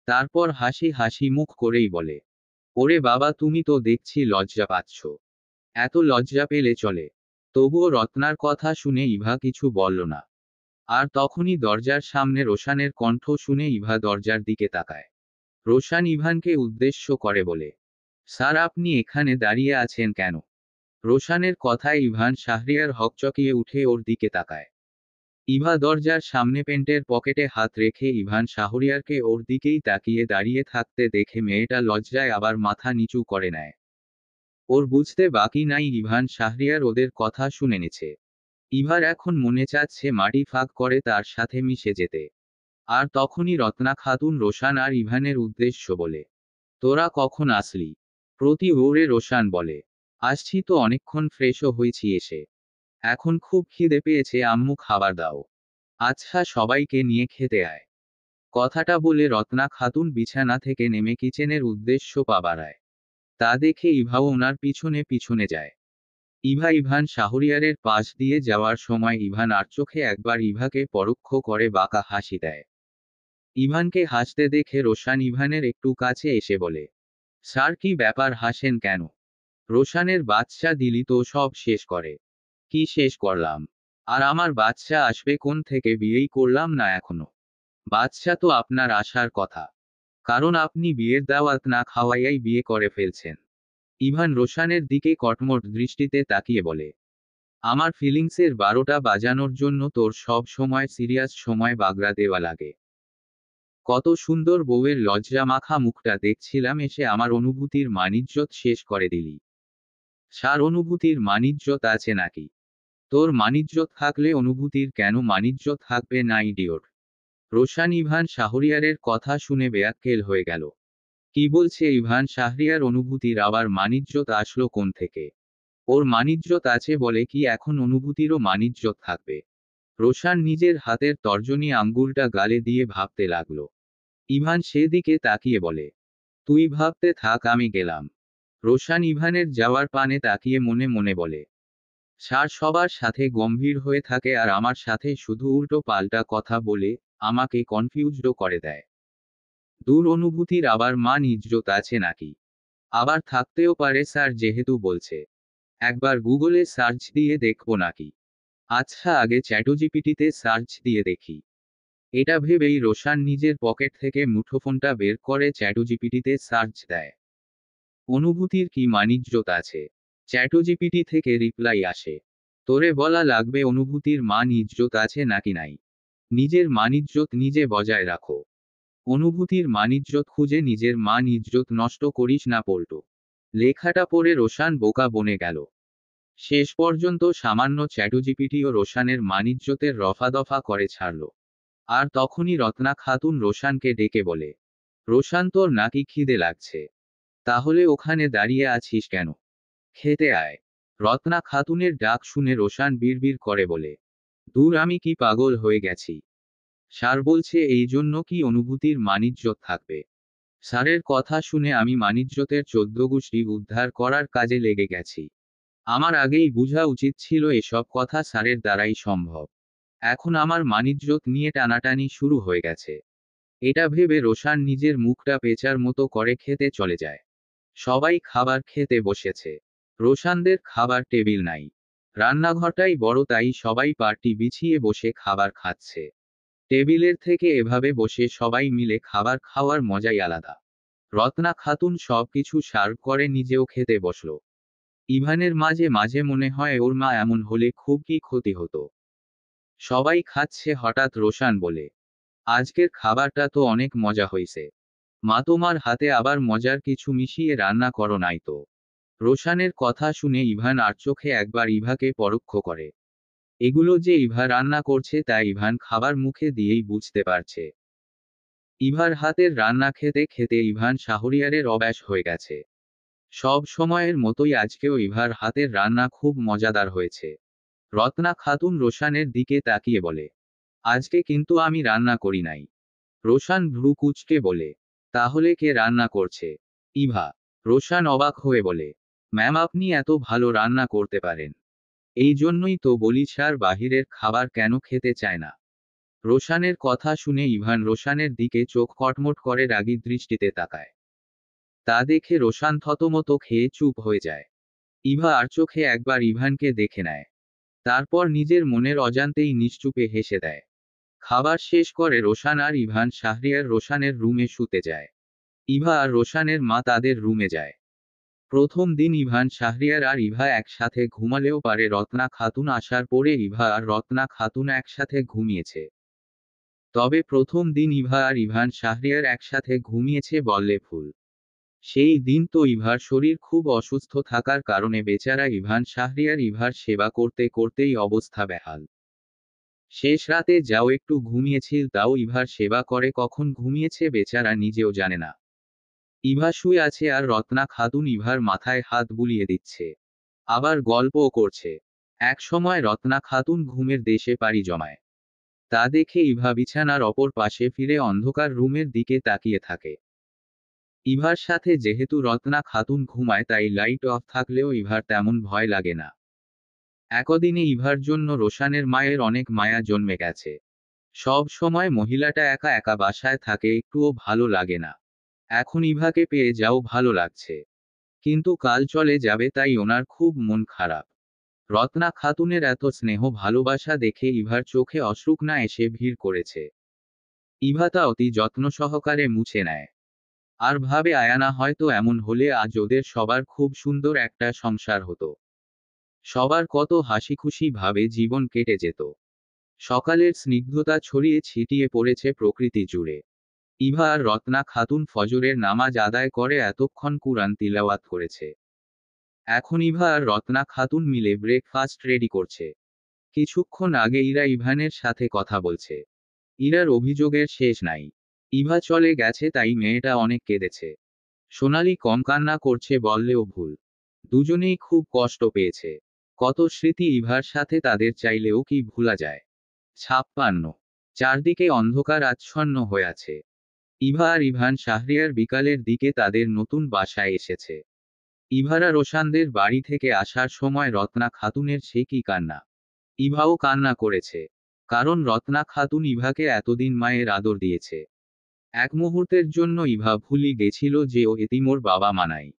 তারপর হাসি হাসি মুখ করেই বলে, ওরে বাবা, তুমি তো দেখছি লজ্জা পাচ্ছ। এত লজ্জা পেলে চলে? তবুও রত্নার কথা শুনে ইভা কিছু বলল না। আর তখনই দরজার সামনে রোশানের কণ্ঠ শুনে ইভা দরজার দিকে তাকায়। রোশান ইভানকে উদ্দেশ্য করে বলে, স্যার আপনি এখানে দাঁড়িয়ে আছেন কেন? রোশানের কথায় ইভান শাহরিয়ার হকচকিয়ে উঠে ওর দিকে তাকায়। ইভা দরজার সামনে পেন্টের পকেটে হাত রেখে ইভান শাহরিয়ারকে ওর দিকেই তাকিয়ে দাঁড়িয়ে থাকতে দেখে মেয়েটা লজ্জায় আবার মাথা নিচু করে নেয়। ওর বুঝতে বাকি নাই ইভান শাহরিয়ার ওদের কথা শুনে নিছে। ইভার এখন মনে চাচ্ছে মাটি ফাঁক করে তার সাথে মিশে যেতে। আর তখনই রত্না খাতুন রোশান আর ইভানের উদ্দেশ্য বলে, তোরা কখন আসলি? প্রতি ওরে রোশান বলে, আসছি তো অনেকক্ষণ, ফ্রেশও হয়েছি এসে। এখন খুব খিদে পেয়েছে, আম্মু খাবার দাও। আচ্ছা সবাইকে নিয়ে খেতে আয়। কথাটা বলে রত্না খাতুন বিছানা থেকে নেমে কিচেনের উদ্দেশ্য পা বাড়ায়। তা দেখে ইভাও ওনার পিছনে পিছনে যায়। ইভান শাহরিয়ারের পাশ দিয়ে যাওয়ার সময় ইভান আর চোখে একবার ইভাকে পরোক্ষ করে বাঁকা হাসি দেয়। ইভানকে হাসতে দেখে রোশান ইভানের একটু কাছে এসে বলে, স্যার কি ব্যাপার, হাসেন কেন? রোশানের বাচ্চা দিলি তো সব শেষ করে। কি শেষ করলাম? আর আমার বাচ্চা আসবে কোন থেকে, বিয়েই করলাম না এখনো। বাচ্চা তো আপনার আসার কথা, কারণ আপনি বিয়ের দাওয়াত না খাওয়াইয়াই বিয়ে করে ফেলছেন। ইভান রোশানের দিকে কটমট দৃষ্টিতে তাকিয়ে বলে, আমার ফিলিংসের 12টা বাজানোর জন্য তোর সব সময় সিরিয়াস সময় বাগড়া দেওয়া লাগে। কত সুন্দর বউয়ের লজ্জা মাখা মুখটা দেখছিলাম, এসে আমার অনুভূতির মানিজ্যত শেষ করে দিলি। সার অনুভূতির মানিজ্যত আছে নাকি? তোর মানিজ্যত থাকলে অনুভূতির কেন মানিজ্যত থাকবে না, ইডিয়ট? রোশান ইভান শাহরিয়ারের কথা শুনে বেয়াক্কেল হয়ে গেল। কি বলছে ইভান শাহরিয়ার? অনুভূতির আবার মানিজ্যত আসলো কোন থেকে? ওর মানিজ্যত আছে বলে কি এখন অনুভূতিরও মানিজ্যত থাকবে? রোশান নিজের হাতের তর্জনী আঙ্গুলটা গালে দিয়ে ভাবতে লাগলো। ইভান সেদিকে তাকিয়ে বলে, তুই ভাবতে থাক, আমি গেলাম। রোশান ইভানের যাওয়ার পানে তাকিয়ে মনে মনে বলে, স্যার সবার সাথে গম্ভীর হয়ে থাকে আর আমার সাথে শুধু উল্টো পাল্টা কথা বলে আমাকে কনফিউজড করে দেয়। দূর, অনুভূতির আবার মান ইজ্জত আছে নাকি? আবার থাকতেও পারে স্যার, যেহেতু বলছে। একবার গুগলে সার্চ দিয়ে দেখবো নাকি? আচ্ছা আগে চ্যাটজিপিটিতে সার্চ দিয়ে দেখি। এটা ভেবেই রোশান নিজের পকেট থেকে মুঠোফোনটা বের করে চ্যাটজিপিটিতে সার্চ দেয়। অনুভূতির কি মানিজ্যত আছে? চ্যাটজিপিটি থেকে রিপ্লাই আসে, তোরে বলা লাগবে অনুভূতির মান ইজ্জত আছে নাকি নাই। নিজের মানিজ্যত নিজে বজায় রাখো। অনুভূতির মানিজ্জত খুঁজে নিজের মান ইজ্জত নষ্ট করিস না পল্টু। লেখাটা পড়ে রোশান বোকা বনে গেল। শেষ পর্যন্ত সামান্য চ্যাটজিপিটিও রোশানের মানিজ্জতের রফাদফা করে ছাড়ল। আর তখনই রত্না খাতুন রোশানকে ডেকে বলে, রোশান, তোর নাকি খিদে লাগছে? তাহলে ওখানে দাঁড়িয়ে আছিস কেন? খেতে আয়। রত্না খাতুনের ডাক শুনে রোশান বিড়বিড় করে বলে, দূর, আমি কি পাগল হয়ে গেছি? স্যার বলছে এই জন্য কি অনুভূতির মানিজ্জত থাকবে? স্যারের কথা শুনে আমি মানিজ্জতের 14 গোষ্ঠী উদ্ধার করার কাজে লেগে গেছি। আমার আগেই বোঝা উচিত ছিল এসব কথা স্যারের দ্বারাই সম্ভব। এখন আমার মানিজ্জত নিয়ে টানাটানি শুরু হয়ে গেছে। এটা ভেবে রোশান নিজের মুখটা পেঁচার মতো করে খেতে চলে যায়। সবাই খাবার খেতে বসেছে। রোশানদের খাবার টেবিল নাই। রান্নাঘরটাই বড়, তাই সবাই পার্টি বিছিয়ে বসে খাবার খাচ্ছে। টেবিলের থেকে এভাবে বসে সবাই মিলে খাবার খাওয়ার মজাই আলাদা। রত্না খাতুন সবকিছু সার্ভ করে নিজেও খেতে বসল। ইভানের মাঝে মাঝে মনে হয় ওর মা এমন হলে খুব কি ক্ষতি হতো। সবাই খাচ্ছে, হঠাৎ রোশান বলে, আজকের খাবারটা তো অনেক মজা হইছে। মা, তোমার হাতে আবার মজার কিছু মিশিয়ে রান্না করো নাই তো? রোশানের কথা শুনে ইভান আর চোখে একবার ইভাকে পরোক্ষ করে। এগুলো যে ইভা রান্না করছে তা ইভান খাবার মুখে দিয়েই বুঝতে পারছে। ইভার হাতের রান্না খেতে খেতে ইভান শাহরিয়ারের অভ্যাস হয়ে গেছে। সব সময়ের মতোই আজকেও ইভার হাতের রান্না খুব মজাদার হয়েছে। রত্না খাতুন রোশানের দিকে তাকিয়ে বলে, আজকে কিন্তু আমি রান্না করি নাই। রোশান ভ্রু কুঁচকে বলে, তাহলে কে রান্না করছে? ইভা। রোশান অবাক হয়ে বলে, ম্যাম, আপনি এত ভালো রান্না করতে পারেন। এই জন্যই তো বলি স্যার বাহিরের খাবার কেন খেতে চায় না। রোশানের কথা শুনে ইভান রোশানের দিকে চোখ কটমট করে রাগী দৃষ্টিতে তাকায়। তা দেখে রোশান থতমত খেয়ে চুপ হয়ে যায়। ইভা আর চোখে একবার ইভানকে দেখে নেয়। তারপর নিজের মনের অজান্তেই নিশ্চুপে হেসে দেয়। খাবার শেষ করে রোশান আর ইভান শাহরিয়ার রোশানের রুমে শুতে যায়। ইভা আর রোশানের মা তাদের রুমে যায়। প্রথম দিন ইভান শাহরিয়ার আর ইভা একসাথে ঘুমালেও পারে রত্না খাতুন আসার পরে ইভা আর রত্না খাতুন একসাথে ঘুমিয়েছে। তবে প্রথম দিন ইভা আর ইভান শাহরিয়ার একসাথে ঘুমিয়েছে বললে ভুল। সেই দিন তো ইভার শরীর খুব অসুস্থ থাকার কারণে বেচারা ইভান শাহরিয়ার ইভার সেবা করতে করতেই অবস্থা বেহাল। শেষ রাতে যাও একটু ঘুমিয়েছিল, তাও ইভার সেবা করে কখন ঘুমিয়েছে বেচারা নিজেও জানে না। ইভা শুয়ে আছে আর রত্না খাতুন ইভার মাথায় হাত বুলিয়ে দিচ্ছে। আবার গল্পও করছে। এক সময় রত্না খাতুন ঘুমের দেশে পাড়ি জমায়। তা দেখে ইভা বিছানার অপর পাশে ফিরে অন্ধকার রুমের দিকে তাকিয়ে থাকে। ইভার সাথে যেহেতু রত্না খাতুন ঘুমায় তাই লাইট অফ থাকলেও ইভার তেমন ভয় লাগে না। একদিনে ইভার জন্য রোশানের মায়ের অনেক মায়া জন্মে গেছে। সব সময় মহিলাটা একা একা বাসায় থাকে, একটুও ভালো লাগে না। এখন ইভাকে পেয়ে যাও ভালো লাগছে। কিন্তু কাল চলে যাবে তাই ওনার খুব মন খারাপ। রত্না খাতুনের এত স্নেহ ভালোবাসা দেখে ইভার চোখে অশ্রুক না এসে ভিড় করেছে। ইভা তা অতি যত্ন সহকারে মুছে নেয়। আর ভাবে আয়ানা হয়তো এমন হলে আজ ওদের সবার খুব সুন্দর একটা সংসার হতো। সবার কত হাসি খুশি ভাবে জীবন কেটে যেত। সকালের স্নিগ্ধতা ছড়িয়ে ছিটিয়ে পড়েছে প্রকৃতি জুড়ে। ইভা আর রত্না খাতুন ফজরের নামাজ আদায় করে এতক্ষণ কুরআন তিলাওয়াত করেছে। এখন ইভা আর রত্না খাতুন মিলে ব্রেকফাস্ট রেডি করছে। কিছুক্ষণ আগে ইরা ইভানের সাথে কথা বলছে। ইরার অভিযোগের শেষ নাই। ইভা চলে গেছে তাই মেয়েটা অনেক কেঁদেছে। সোনালি কম কান্না করছে বললেও ভুল। দুজনেই খুব কষ্ট পেয়েছে। কত স্মৃতি ইভার সাথে তাদের চাইলেও কি ভুলা যায়। 56। চারদিকে অন্ধকার আচ্ছন্ন হয়ে আছে। ইভা আর ইভান শাহরিয়ার বিকালের দিকে তাদের নতুন বাসায় এসেছে। ইভারা রোশানদের বাড়ি থেকে আসার সময় রত্না খাতুনের সে কি কান্না। ইভাও কান্না করেছে। কারণ রত্না খাতুন ইভাকে এতদিন মায়ের আদর দিয়েছে। এক মুহূর্তের জন্য ইভা ভুলি গেছিল যে ও এতিমোর বাবা মানাই।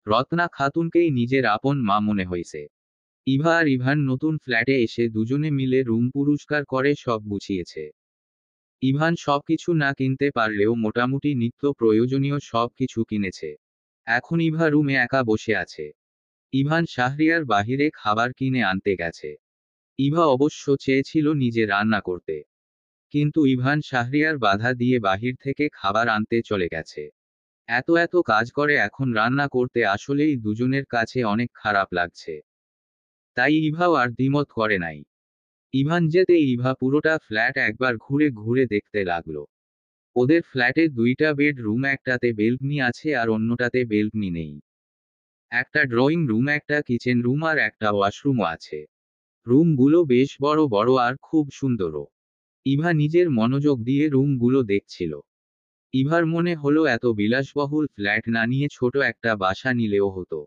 রত্না খাতুনকেই নিজের আপন মা মনে হয়েছে। ইভা আর ইভান নতুন ফ্ল্যাটে এসে দুজনে মিলে রুম পরিষ্কার করে সব গুছিয়েছে। ইভান সবকিছু না কিনতে পারলেও মোটামুটি নিত্য প্রয়োজনীয় সব কিছু কিনেছে। এখন ইভা রুমে একা বসে আছে। ইভান শাহরিয়ার বাহিরে খাবার কিনে আনতে গেছে। ইভা অবশ্য চেয়েছিল নিজে রান্না করতে। কিন্তু ইভান শাহরিয়ার বাধা দিয়ে বাহির থেকে খাবার আনতে চলে গেছে। এত কাজ করে এখন রান্না করতে আসলেই দুজনের কাছে অনেক খারাপ লাগছে। তাই ইভাও আর দ্বিমত করে নাই। ইভান যেতে ইভা পুরোটা ফ্ল্যাট একবার ঘুরে ঘুরে দেখতে লাগলো। ওদের ফ্ল্যাটে দুইটা বেডরুম, একটাতে বেলকনি আছে আর অন্যটাতে বেলকনি নেই। একটা ড্রয়িং রুম, একটা কিচেন রুম আর একটা ওয়াশরুমও আছে। রুমগুলো বেশ বড় বড় আর খুব সুন্দরও। ইভা নিজের মনোযোগ দিয়ে রুমগুলো দেখছিল। ইভার মনে হলো এত বিলাসবহুল ফ্ল্যাট না নিয়ে ছোট একটা বাসা নিলেও হতো।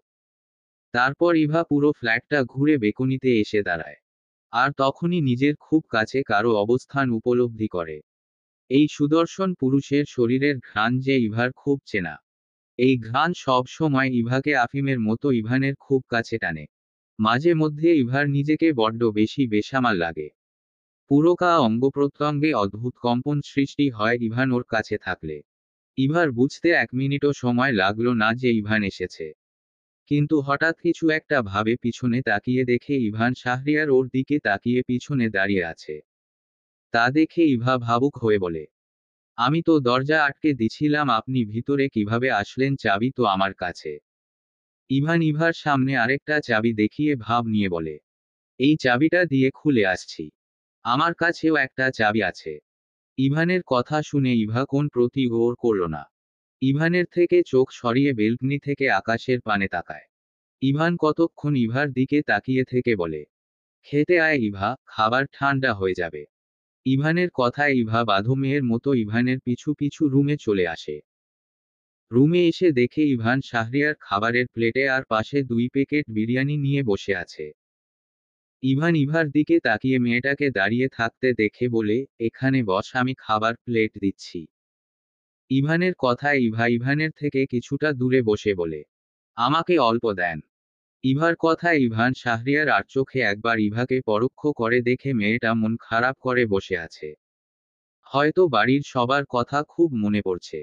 তারপর ইভা পুরো ফ্ল্যাটটা ঘুরে বেকনিতে এসে দাঁড়ায়। আর তখনই নিজের খুব কাছে কারো অবস্থান উপলব্ধি করে। এই সুদর্শন পুরুষের শরীরের ঘ্রাণ যে ইভার খুব চেনা। এই ঘ্রাণ সব সময় ইভাকে আফিমের মতো ইভানের খুব কাছে টানে। মাঝে মধ্যে ইভার নিজেকে বড্ড বেশি বেসামাল লাগে। পুরো অঙ্গপ্রত্যঙ্গে অদ্ভুত কম্পন সৃষ্টি হয় ইভান ওর কাছে থাকলে। ইভার বুঝতে 1 মিনিটও সময় লাগলো না যে ইভান এসেছে। কিন্তু হঠাৎ কিছু একটা ভাবে পিছনে তাকিয়ে দেখে ইভান শাহরিয়ার ওর দিকে তাকিয়ে পিছনে দাঁড়িয়ে আছে। তা দেখে ইভা ভাবুক হয়ে বলে, আমি তো দরজা আটকে দিছিলাম, আপনি ভিতরে কিভাবে আসলেন? চাবি তো আমার কাছে। ইভান ইভার সামনে আরেকটা চাবি দেখিয়ে ভাব নিয়ে বলে, এই চাবিটা দিয়ে খুলে আসছি। আমার কাছেও একটা চাবি আছে। ইভানের কথা শুনে ইভা কোন প্রতিগোর করল না। ইভানের থেকে চোখ সরিয়ে বেলকনি থেকে আকাশের পানে তাকায়। ইভান কতক্ষণ ইভার দিকে তাকিয়ে থেকে বলে, খেতে আয় ইভা, খাবার ঠান্ডা হয়ে যাবে। ইভানের কথায় ইভা বাঁধো মেয়ের মতো ইভানের পিছু পিছু রুমে চলে আসে। রুমে এসে দেখে ইভান শাহরিয়ার খাবারের প্লেটে আর পাশে 2 প্যাকেট বিরিয়ানি নিয়ে বসে আছে। ইভান ইভার দিকে তাকিয়ে মেয়েটাকে দাঁড়িয়ে থাকতে দেখে বলে, এখানে বস, আমি খাবার প্লেট দিচ্ছি। ইভানের কথায় ইভা ইভানের থেকে কিছুটা দূরে বসে বলে, আমাকে অল্প দেন। ইভার কথায় ইভান শাহরিয়ার আর চোখে একবার ইভাকে পরোক্ষ করে দেখে মেয়েটা মন খারাপ করে বসে আছে। হয়তো বাড়ির সবার কথা খুব মনে পড়ছে।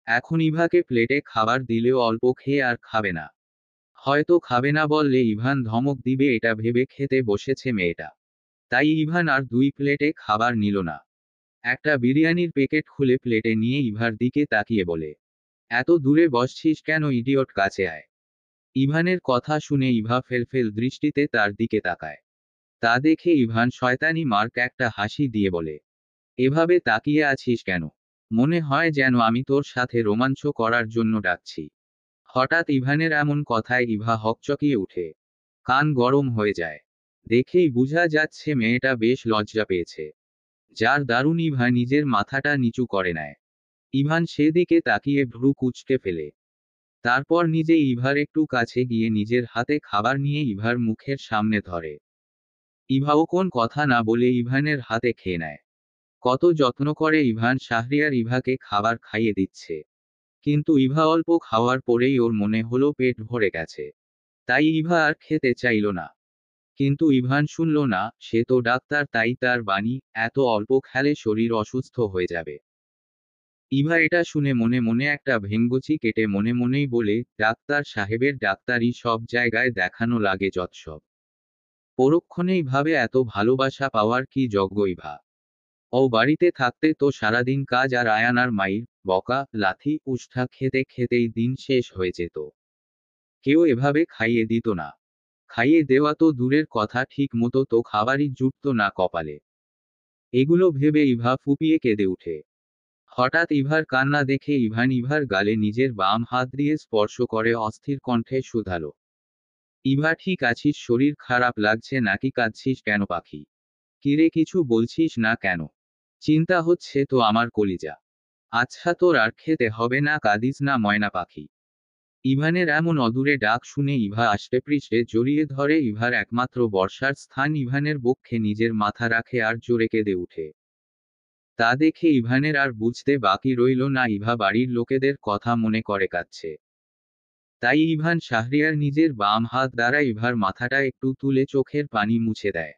এখন ইভাকে প্লেটে খাবার দিলেও অল্প খেয়ে আর খাবে না। হয়তো খাবে না বললে ইভান ধমক দিবে, এটা ভেবে খেতে বসেছে মেয়েটা। তাই ইভান আর 2 প্লেটে খাবার নিল না। একটা বিরিয়ানির প্যাকেট খুলে প্লেটে নিয়ে ইভার দিকে তাকিয়ে বলে, এত দূরে বসছিস কেন ইডিয়ট, কাছে আয়। ইভানের কথা শুনে ইভা ফেলফেল দৃষ্টিতে তার দিকে তাকায়। তা দেখে ইভান শয়তানি মার্ক একটা হাসি দিয়ে বলে, এভাবে তাকিয়ে আছিস কেন? মনে হয় যেন আমি তোর সাথে রোমাঞ্চ করার জন্য ডাকছি। হঠাৎ ইভানের এমন কথায় ইভা হকচকিয়ে উঠে। কান গরম হয়ে যায়। দেখেই বোঝা যাচ্ছে মেয়েটা বেশ লজ্জা পেয়েছে। যার দারুণ ইভা নিজের মাথাটা নিচু করে নেয়। ইভান সেদিকে তাকিয়ে ভ্রু কুঁচকে ফেলে। তারপর নিজে ইভার একটু কাছে গিয়ে নিজের হাতে খাবার নিয়ে ইভার মুখের সামনে ধরে। ইভাও কোন কথা না বলে ইভানের হাতে খেয়ে নেয়। কত যত্ন করে ইভান শাহরিয়ার ইভাকে খাবার খাইয়ে দিচ্ছে। কিন্তু ইভা অল্প খাওয়ার পরেই ওর মনে হলো পেট ভরে গেছে। তাই ইভা আর খেতে চাইল না। কিন্তু ইভান শুনল না, সে তো ডাক্তার, তাই তার বাণী, এত অল্প খেলে শরীর অসুস্থ হয়ে যাবে। ইভা এটা শুনে মনে মনে একটা ভেঙ্গুচি কেটে মনে মনেই বলে, ডাক্তার সাহেবের ডাক্তারি সব জায়গায় দেখানো লাগে যৎসব। পরক্ষণেই ভাবে এত ভালোবাসা পাওয়ার কি যোগ্য ইভা। ও বাড়িতে থাকতে তো সারাদিন কাজ আর আয়ানার মাইর, বকা, লাথি, উষ্ঠা খেতে খেতেই দিন শেষ হয়ে যেত। কেউ এভাবে খাইয়ে দিত না। খাইয়ে দেওয়া তো দূরের কথা, ঠিক মতো তো খাবারই জুটত না কপালে। এগুলো ভেবে ইভা ফুপিয়ে কেঁদে উঠে। হঠাৎ ইভার কান্না দেখে ইভান ইভার গালে নিজের বাম হাত দিয়ে স্পর্শ করে অস্থির কণ্ঠে শুধালো, ইভা ঠিক আছিস? শরীর খারাপ লাগছে নাকি? কাঁদছিস কেন পাখি? কিরে, কিছু বলছিস না কেন? চিন্তা হচ্ছে তো আমার কলিজা। আচ্ছা, তোর আর খেতে হবে না, কাঁদিস না ময়না পাখি। ইভানের এমন অদূরে ডাক শুনে ইভা আষ্টেপৃষ্ঠে জড়িয়ে ধরে ইভার একমাত্র বর্ষার স্থান ইভানের বক্ষে নিজের মাথা রাখে আর জোরে কেঁদে উঠে। তা দেখে ইভানের আর বুঝতে বাকি রইল না ইভা বাড়ির লোকেদের কথা মনে করে কাঁদছে। তাই ইভান শাহরিয়ার নিজের বাম হাত দ্বারা ইভার মাথাটা একটু তুলে চোখের পানি মুছে দেয়।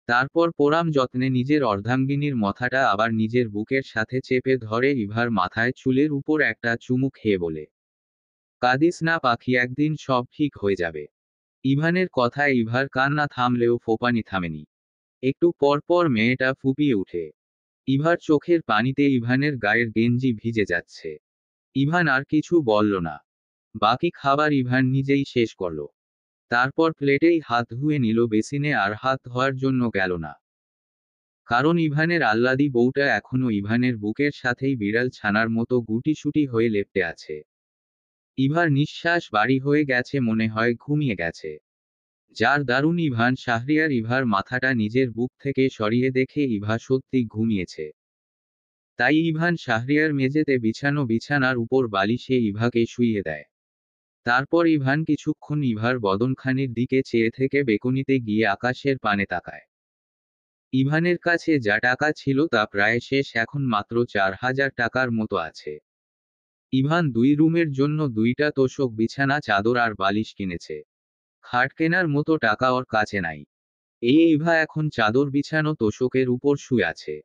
তারপর পরাম যত্নে নিজের অর্ধাঙ্গিনীর মাথাটা আবার নিজের বুকের সাথে চেপে ধরে ইভার মাথায় চুলের উপর একটা চুমু খেয়ে বলে, কাঁদিস না পাখি, একদিন সব ঠিক হয়ে যাবে। ইভানের কথায় ইভার কান্না থামলেও ফোপানি থামেনি। একটু পর পর মেয়েটা ফুপিয়ে উঠে। ইভার চোখের পানিতে ইভানের গায়ের গেঞ্জি ভিজে যাচ্ছে। ইভান আর কিছু বলল না। বাকি খাবার ইভান নিজেই শেষ করল। তারপর প্লেটেই হাত ধুয়ে নিল, বেসিনে আর হাত ধোয়ার জন্য গেল না। কারণ ইভানের আহ্লাদী বউটা এখনো ইভানের বুকের সাথেই বিড়াল ছানার মতো গুটিসুটি হয়ে লেপ্টে আছে। ইভার নিঃশ্বাস ভারী হয়ে গেছে, মনে হয় ঘুমিয়ে গেছে। যার দারুণ ইভান শাহরিয়ার ইভার মাথাটা নিজের বুক থেকে সরিয়ে দেখে ইভা সত্যি ঘুমিয়েছে। তাই ইভান শাহরিয়ার মেঝেতে বিছানো বিছানার উপর বালিশে ইভাকে শুইয়ে দেয়। তারপর ইভান কিছুক্ষণ ইভার বদনখানির দিকে চেয়ে থেকে বেকনিতে গিয়ে আকাশের পানে তাকায়। ইভানের কাছে যা টাকা ছিল তা প্রায় শেষ, এখন মাত্র 4,000 টাকার মতো আছে। ইভান 2 রুমের জন্য 2টা তোশক, বিছানা, চাদর আর বালিশ কিনেছে। খাট কেনার মতো টাকা ওর কাছে নাই। ইভা এখন চাদর বিছানো তোশকের উপর শুয়ে আছে।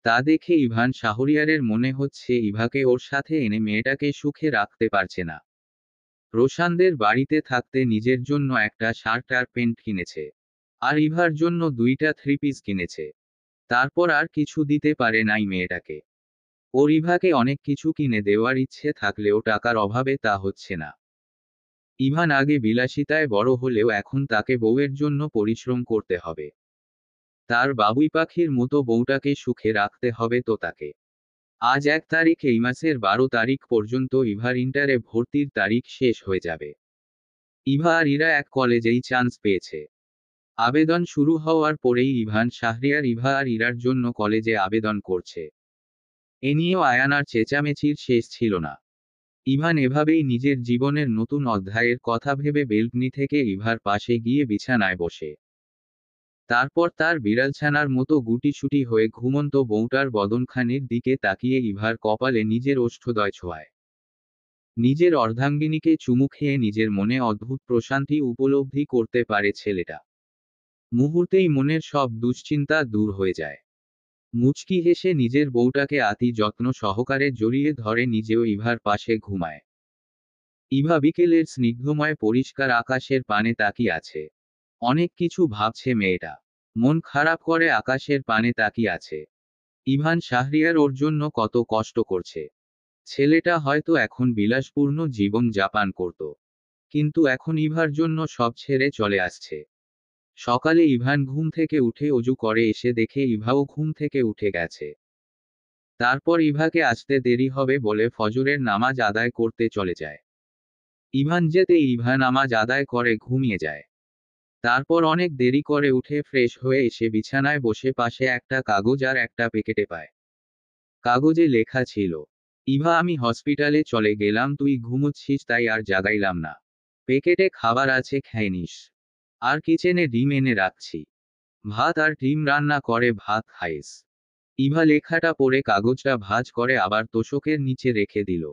তা দেখে ইভান শাহরিয়ারের মনে হচ্ছে ইভাকে ওর সাথে এনে মেয়েটাকে সুখে রাখতে পারছে না। রোশানদের বাড়িতে থাকতে নিজের জন্য একটা শার্ট আর প্যান্ট কিনেছে। আর ইভার জন্য 2টা 3 পিস কিনেছে। তারপর আর কিছু দিতে পারে নাই মেয়েটাকে। ওর ইভাকে অনেক কিছু কিনে দেওয়ার ইচ্ছে থাকলেও টাকার অভাবে তা হচ্ছে না। ইভান আগে বিলাসিতায় বড় হলেও এখন তাকে বউয়ের জন্য পরিশ্রম করতে হবে। তার বাবুই পাখির মতো বউটাকে সুখে রাখতে হবে তো তাকে। আজ 1 তারিখ, এই মাসের 12 তারিখ পর্যন্ত ইভার ইন্টারে ভর্তির তারিখ শেষ হয়ে যাবে। ইভা আর ইরা এক কলেজেই চান্স পেয়েছে। আবেদন শুরু হওয়ার পরেই ইভান শাহরিয়ার ইভা আর ইরার জন্য কলেজে আবেদন করছে। এ নিয়েও আয়ানার চেঁচামেচির শেষ ছিল না। ইভান এভাবেই নিজের জীবনের নতুন অধ্যায়ের কথা ভেবে বেলকনি থেকে ইভার পাশে গিয়ে বিছানায় বসে। তারপর তার বিড়ালছানার মতো গুটিসুটি হয়ে ঘুমন্ত বউটার বদনখানির দিকে তাকিয়ে ইভার কপালে নিজের ওষ্ঠদয় ছোঁয়ায়। নিজের অর্ধাঙ্গিনীকে চুমু খেয়ে নিজের মনে অদ্ভুত প্রশান্তি উপলব্ধি করতে পারে ছেলেটা। মুহূর্তেই মনের সব দুশ্চিন্তা দূর হয়ে যায়। মুচকি হেসে নিজের বউটাকে আতি যত্ন সহকারে জড়িয়ে ধরে নিজেও ইভার পাশে ঘুমায়। ইভা বিকেলের স্নিগ্ধময় পরিষ্কার আকাশের পানে তাকিয়ে আছে। অনেক কিছু ভাবছে মেয়েটা। মন খারাপ করে আকাশের পানে তাকিয়ে আছে। ইভান শাহরিয়ার ওর জন্য কত কষ্ট করছে। ছেলেটা হয়তো এখন বিলাসপূর্ণ জীবন যাপন করত, কিন্তু এখন ইভার জন্য সব ছেড়ে চলে আসছে। সকালে ইভান ঘুম থেকে উঠে অজু করে এসে দেখে ইভাও ঘুম থেকে উঠে গেছে। তারপর ইভাকে আসতে দেরি হবে বলে ফজরের নামাজ আদায় করতে চলে যায়। ইভান যেতে ইভা নামাজ আদায় করে ঘুমিয়ে যায়। তারপর অনেক দেরি করে উঠে ফ্রেশ হয়ে এসে বিছানায় বসে পাশে একটা কাগজ আর একটা প্যাকেটে পায়। কাগজে লেখা ছিল, ইভা, আমি হসপিটালে চলে গেলাম, তুই ঘুমোচ্ছিস তাই আর জাগাইলাম না। প্যাকেটে খাবার আছে, খেয়ে নিস। আর কিচেনে ডিম এনে রাখছি। ভাত আর ডিম রান্না করে ভাত খাইস। ইভা লেখাটা পড়ে কাগজটা ভাঁজ করে আবার তোশকের নিচে রেখে দিল।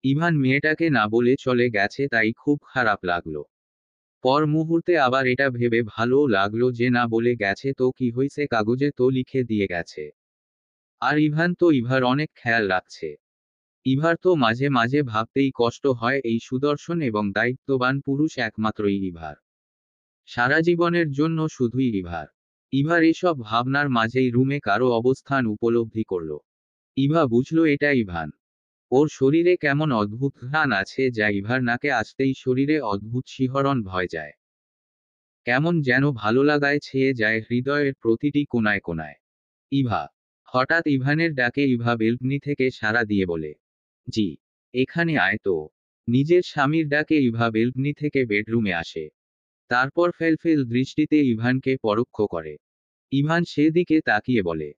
ইভান মেয়েটাকে না বলে চলে গেছে তাই খুব খারাপ লাগলো। পর মুহূর্তে আবার এটা ভেবে ভালোও লাগলো যে না বলে গেছে তো কি হইছে, কাগজে তো লিখে দিয়ে গেছে। আর ইভান তো ইভার অনেক খেয়াল রাখছে। ইভার তো মাঝে মাঝে ভাবতেই কষ্ট হয়, এই সুদর্শন এবং দায়িত্ববান পুরুষ একমাত্রই ইভার। সারা জীবনের জন্য শুধুই ইভার। ইভার এসব ভাবনার মাঝেই রুমে কারো অবস্থান উপলব্ধি করল। ইভা বুঝল এটা ইভান। ওর শরীরে কেমন অদ্ভুত ঘ্রাণ আছে যা ইভার নাকে আসতেই শরীরে অদ্ভুত শিহরণ ভয় যায়। কেমন যেন ভালো লাগায় ছেয়ে যায় হৃদয়ের প্রতিটি কোনায় কোনায়। ইভা। হঠাৎ ইভানের ডাকে ইভা বেলকনি থেকে সাড়া দিয়ে বলে, জি, এখানে আয় তো। নিজের স্বামীর ডাকে ইভা বেলকনি থেকে বেডরুমে আসে। তারপর ফেলফেল দৃষ্টিতে ইভানকে পরোক্ষ করে। ইভান সেদিকে তাকিয়ে বলে,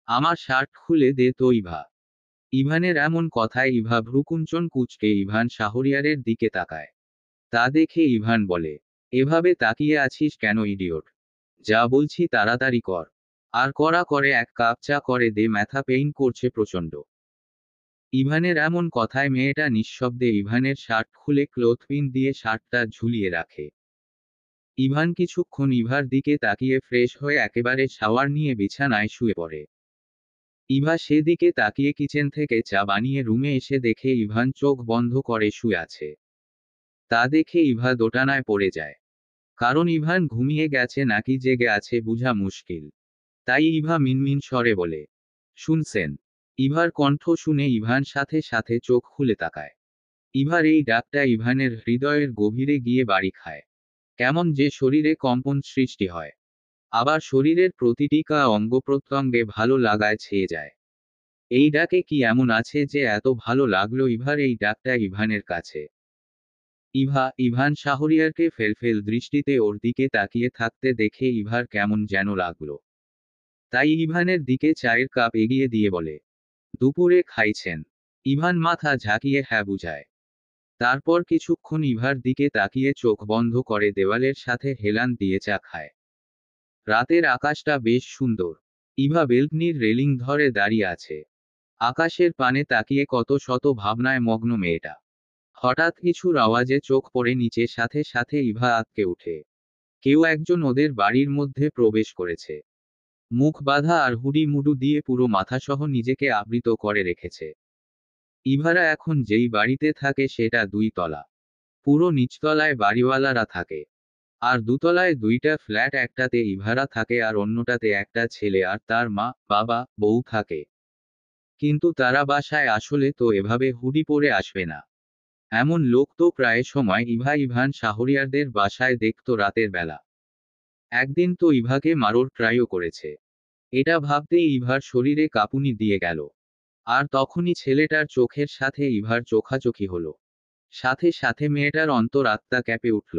আমার শার্ট খুলে দে তো ইভা। ইভানের এমন কথায় ইভা ভ্রুকুঞ্চন কুঁচকে ইভান শাহরিয়ারের দিকে তাকায়। তা দেখে ইভান বলে, এভাবে তাকিয়ে আছিস কেন ইডিয়ট? যা বলছি তাড়াতাড়ি কর। আর কড়া করে 1 কাপ চা করে দে, মাথা পেইন করছে প্রচণ্ড। ইভানের এমন কথায় মেয়েটা নিঃশব্দে ইভানের শার্ট খুলে ক্লোথ পিন দিয়ে শার্টটা ঝুলিয়ে রাখে। ইভান কিছুক্ষণ ইভার দিকে তাকিয়ে ফ্রেশ হয়ে একেবারে শাওয়ার নিয়ে বিছানায় শুয়ে পড়ে। ইভা সেদিকে তাকিয়ে কিচেন থেকে চা বানিয়ে রুমে এসে দেখে ইভান চোখ বন্ধ করে শুয়ে আছে। তা দেখে ইভা দোটানায় পড়ে যায়। কারণ ইভান ঘুমিয়ে গেছে নাকি জেগে আছে বোঝা মুশকিল। তাই ইভা মিনমিন স্বরে বলে, শুনছেন? ইভার কণ্ঠ শুনে ইভান সাথে সাথে চোখ খুলে তাকায়। ইভার এই ডাকটা ইভানের হৃদয়ের গভীরে গিয়ে বাড়ি খায়। কেমন যে শরীরে কম্পন সৃষ্টি হয়। আবার শরীরের প্রতিটি অঙ্গ প্রত্যঙ্গে ভালো লাগায় ছেয়ে যায়। এই ডাকে কি এমন আছে যে এত ভালো লাগলো ইভার এই ডাকটা ইভানের কাছে? ইভান শাহরিয়ারকে ফেলফেল দৃষ্টিতে ওর দিকে তাকিয়ে থাকতে দেখে ইভার কেমন যেন লাগলো। তাই ইভানের দিকে চায়ের কাপ এগিয়ে দিয়ে বলে, দুপুরে খাইছেন? ইভান মাথা ঝাঁকিয়ে হ্যাঁ বুঝায়। তারপর কিছুক্ষণ ইভার দিকে তাকিয়ে চোখ বন্ধ করে দেওয়ালের সাথে হেলান দিয়ে চা খায়। রাতের আকাশটা বেশ সুন্দর। ইভা বেলকনির রেলিং ধরে দাঁড়িয়ে আছে। আকাশের পানে তাকিয়ে কত শত ভাবনায় মগ্ন মেয়েটা। হঠাৎ কিছুর আওয়াজে চোখ পড়ে নিচে, সাথে সাথে ইভা আঁতকে উঠে। কেউ একজন ওদের বাড়ির মধ্যে প্রবেশ করেছে। মুখ বাঁধা আর হুডি মুডু দিয়ে পুরো মাথাসহ নিজেকে আবৃত করে রেখেছে। ইভারা এখন যেই বাড়িতে থাকে সেটা 2 তলা। পুরো নিচতলায় বাড়িওয়ালারা থাকে। আর দোতলায় 2টা ফ্ল্যাট, একটাতে ইভারা থাকে আর অন্যটাতে একটা ছেলে আর তার মা, বাবা, বউ থাকে। কিন্তু তারা বাসায় আসলে তো এভাবে হুডি পরে আসবে না। এমন লোক তো প্রায় সময় ইভান শাহরিয়ারদের বাসায় দেখতো রাতের বেলা। একদিন তো ইভাকে মারার ট্রাইও করেছে। এটা ভাবতেই ইভার শরীরে কাঁপুনি দিয়ে গেল। আর তখনই ছেলেটার চোখের সাথে ইভার চোখাচোখি হলো। সাথে সাথে মেয়েটার অন্তর আত্মা কেঁপে উঠল।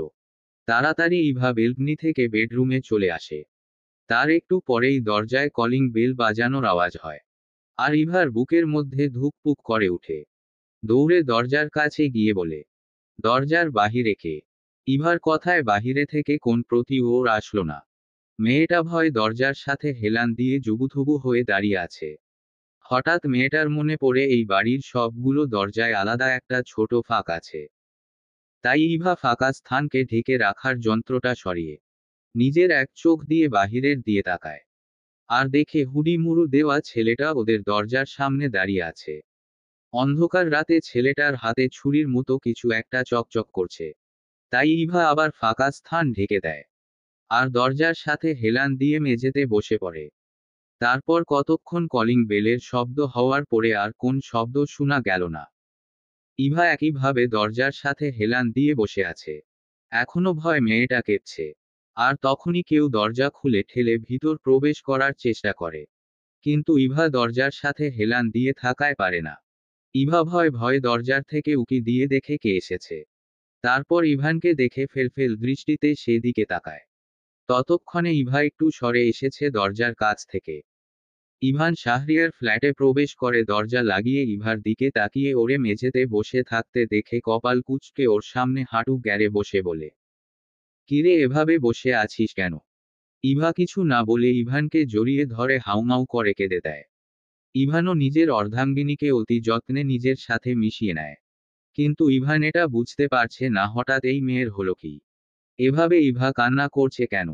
তাড়াতাড়ি ইভা বেলকনি থেকে বেডরুমে চলে আসে। তার একটু পরেই দরজায় কলিং বেল বাজানোর আওয়াজ হয়। আর ইভার বুকের মধ্যে ধুকপুক করে উঠে। দৌড়ে দরজার কাছে গিয়ে বলে, দরজার বাহিরে কে? ইভার কথায় বাহিরে থেকে কোন প্রতিউত্তর আসলো না। মেয়েটা ভয় দরজার সাথে হেলান দিয়ে জুবুথুবু হয়ে দাঁড়িয়ে আছে। হঠাৎ মেয়েটার মনে পড়ে এই বাড়ির সবগুলো দরজায় আলাদা একটা ছোট ফাঁক আছে। তাই ইভা ফাঁকা স্থানকে ঢেকে রাখার যন্ত্রটা সরিয়ে নিজের এক চোখ দিয়ে বাহিরের দিয়ে তাকায়। আর দেখে হুডি মুড়ু দেওয়া ছেলেটা ওদের দরজার সামনে দাঁড়িয়ে আছে। অন্ধকার রাতে ছেলেটার হাতে ছুরির মতো কিছু একটা চকচক করছে। তাই ইভা আবার ফাঁকা স্থান ঢেকে দেয়। আর দরজার সাথে হেলান দিয়ে মেঝেতে বসে পড়ে। তারপর কতক্ষণ কলিং বেলের শব্দ হওয়ার পরে আর কোন শব্দ শোনা গেল না। ইভা একইভাবে দরজার সাথে হেলান দিয়ে বসে আছে। এখনো ভয় মেয়েটা কেঁপছে। আর তখনই কেউ দরজা খুলে ঠেলে ভিতর প্রবেশ করার চেষ্টা করে। কিন্তু ইভা দরজার সাথে হেলান দিয়ে থাকায় পারে না। ইভা ভয় ভয় দরজার থেকে উকি দিয়ে দেখে কে এসেছে। তারপর ইভানকে দেখে ফেলফেল দৃষ্টিতে সেদিকে তাকায়। ততক্ষণে ইভা একটু সরে এসেছে দরজার কাছ থেকে। ইভান শাহরিয়ার ফ্ল্যাটে প্রবেশ করে দরজা লাগিয়ে ইভার দিকে তাকিয়ে ওরে মেঝেতে বসে থাকতে দেখে কপাল কুঁচকে ওর সামনে হাঁটু গেড়ে বসে বলে, কিরে এভাবে বসে আছিস কেন? ইভা কিছু না বলে ইভানকে জড়িয়ে ধরে হাউমাউ করে কেঁদে দেয়। ইভানও নিজের অর্ধাঙ্গিনীকে অতি যত্নে নিজের সাথে মিশিয়ে নেয়। কিন্তু ইভান এটা বুঝতে পারছে না হঠাৎ এই মেয়ের হলো কি। এভাবে ইভা কান্না করছে কেন?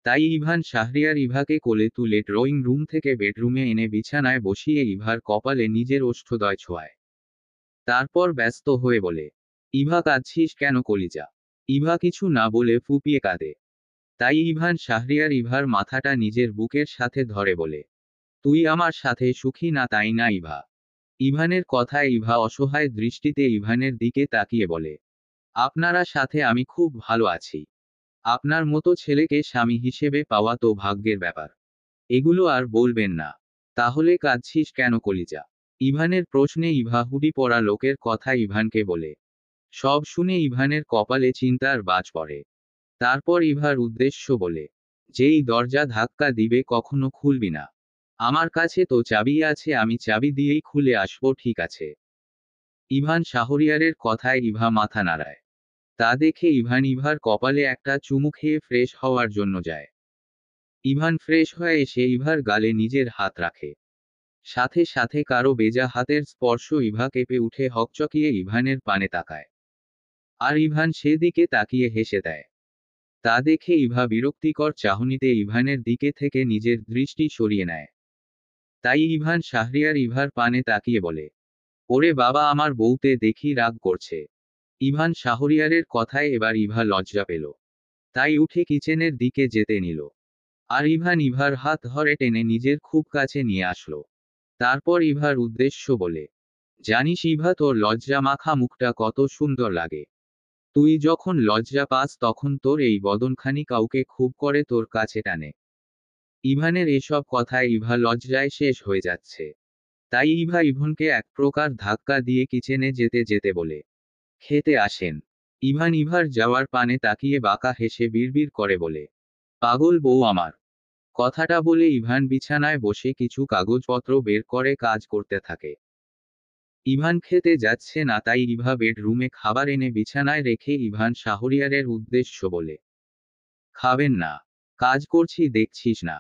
তাই ইভান শাহরিয়ার ইভাকে কোলে তুলে ড্রয়িং রুম থেকে বেডরুমে এনে বিছানায় বসিয়ে ইভার কপালে নিজের ওষ্ঠদয় ছোঁয়ায়। তারপর ব্যস্ত হয়ে বলে, ইভা কাঁদছিস কেন কলিজা? ইভা কিছু না বলে ফুপিয়ে কাঁদে। তাই ইভান শাহরিয়ার ইভার মাথাটা নিজের বুকের সাথে ধরে বলে, তুই আমার সাথে সুখী না তাই না ইভা? ইভানের কথায় ইভা অসহায় দৃষ্টিতে ইভানের দিকে তাকিয়ে বলে, আপনারা সাথে আমি খুব ভালো আছি। আপনার মতো ছেলেকে স্বামী হিসেবে পাওয়া তো ভাগ্যের ব্যাপার। এগুলো আর বলবেন না। তাহলে কাঁদছিস কেন কলিজা? ইভানের প্রশ্নে ইভা হুডি পরা লোকের কথা ইভানকে বলে। সব শুনে ইভানের কপালে চিন্তার বাজ পড়ে। তারপর ইভার উদ্দেশ্য বলে, যেই দরজা ধাক্কা দিবে কখনো খুলবি না। আমার কাছে তো চাবি আছে, আমি চাবি দিয়েই খুলে আসবো, ঠিক আছে? ইভান শাহরিয়ারের কথায় ইভা মাথা নাড়ায়। তা দেখে ইভান ইভার কপালে একটা চুমু খেয়ে ফ্রেশ হওয়ার জন্য যায়। ইভান ফ্রেশ হয়ে এসে ইভার গালে নিজের হাত রাখে। সাথে সাথে কারো বেজা হাতের স্পর্শ ইভা কেঁপে উঠে হকচকিয়ে ইভানের পানে তাকায়। আর ইভান সেদিকে তাকিয়ে হেসে দেয়। তা দেখে ইভা বিরক্তিকর চাহনিতে ইভানের দিকে থেকে নিজের দৃষ্টি সরিয়ে নেয়। তাই ইভান শাহরিয়ার ইভার পানে তাকিয়ে বলে, ওরে বাবা, আমার বউতে দেখি রাগ করছে। ইভান শাহরিয়ারের কথায় এবার ইভা লজ্জা পেল। তাই উঠে কিচেনের দিকে যেতে নিল। আর ইভান ইভার হাত ধরে টেনে নিজের খুব কাছে নিয়ে আসলো। তারপর ইভার উদ্দেশ্য বলে, জানিস ইভা, তোর লজ্জা মাখা মুখটা কত সুন্দর লাগে। তুই যখন লজ্জা পাস তখন তোর এই বদনখানি কাউকে খুব করে তোর কাছে টানে। ইভানের এসব কথায় ইভা লজ্জায় শেষ হয়ে যাচ্ছে। তাই ইভা ইভনকে এক প্রকার ধাক্কা দিয়ে কিচেনে যেতে যেতে বলে, খেতে আসেন। ইভান ইভার যাওয়ার পানে তাকিয়ে বাঁকা হেসে বিড়বিড় করে বলে, পাগল বউ আমার। কথাটা বলে ইভান বিছানায় বসে কিছু কাগজপত্র বের করে কাজ করতে থাকে। ইভান খেতে যাচ্ছে না, তাই ইভা বেডরুমে খাবার এনে বিছানায় রেখে ইভান শাহরিয়ারের উদ্দেশ্য বলে, খাবেন না? কাজ করছি দেখছিস না?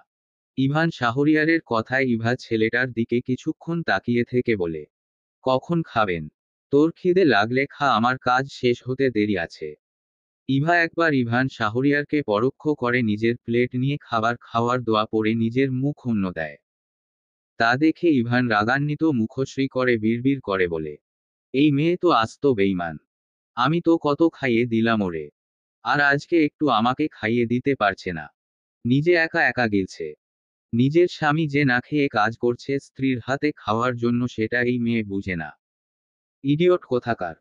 ইভান শাহরিয়ারের কথায় ইভা ছেলেটার দিকে কিছুক্ষণ তাকিয়ে থেকে বলে, কখন খাবেন? তোর খিদে লাগলে খা, আমার কাজ শেষ হতে দেরি আছে। ইভা একবার ইভান শাহরিয়ারকে পরোক্ষ করে নিজের প্লেট নিয়ে খাবার খাওয়ার দোয়া পড়ে নিজের মুখ অন্য দেয়। তা দেখে ইভান রাগান্বিত মুখশ্রী করে বিড়বিড় করে বলে, এই মেয়ে তো আস্ত বেইমান। আমি তো কত খাইয়ে দিলাম ওরে, আর আজকে একটু আমাকে খাইয়ে দিতে পারছে না। নিজে একা একা গিলছে। নিজের স্বামী যে না খেয়ে কাজ করছে স্ত্রীর হাতে খাওয়ার জন্য, সেটা এই মেয়ে বুঝে না। ইডিয়ট কোথাকার।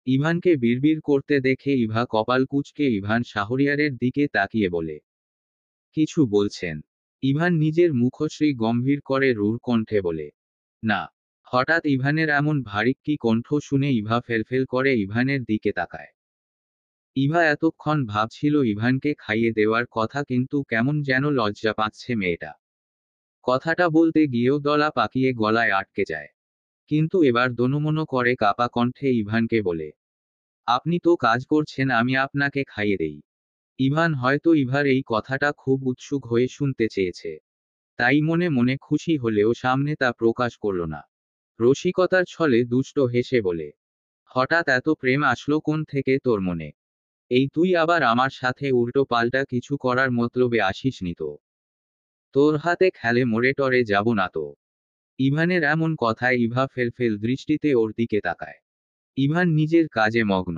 ইভানকে বিড়বিড় করতে দেখে ইভা কপাল কুঁচকে ইভান শাহরিয়ারের দিকে তাকিয়ে বলে, কিছু বলছেন? ইভান নিজের মুখশ্রী গম্ভীর করে রূঢ় কণ্ঠে বলে, না। হঠাৎ ইভানের এমন ভারিক্কি কণ্ঠ শুনে ইভা ফেলফেল করে ইভানের দিকে তাকায়। ইভা এতক্ষণ ভাবছিল ইভানকে খাইয়ে দেওয়ার কথা, কিন্তু কেমন যেন লজ্জা পাচ্ছে মেয়েটা। কথাটা বলতে গিয়েও দলা পাকিয়ে গলায় আটকে যায়। কিন্তু এবার দোনমনো করে কাপা কণ্ঠে ইভানকে বলে, আপনি তো কাজ করছেন, আমি আপনাকে খাইয়ে দেই। ইভান হয়তো ইভার এই কথাটা খুব উৎসুক হয়ে শুনতে চেয়েছে, তাই মনে মনে খুশি হলেও সামনে তা প্রকাশ করল না। রসিকতার ছলে দুষ্ট হেসে বলে, হঠাৎ এত প্রেম আসলো কোন থেকে তোর মনে? এই তুই আবার আমার সাথে উল্টো পাল্টা কিছু করার মতলবে আসিসনি তো? তোর হাতে খেলে মরে টরে যাব না তো? ইভানের এমন কথায় ইভা ফেলফেল দৃষ্টিতে ওর দিকে তাকায়। ইভান নিজের কাজে মগ্ন।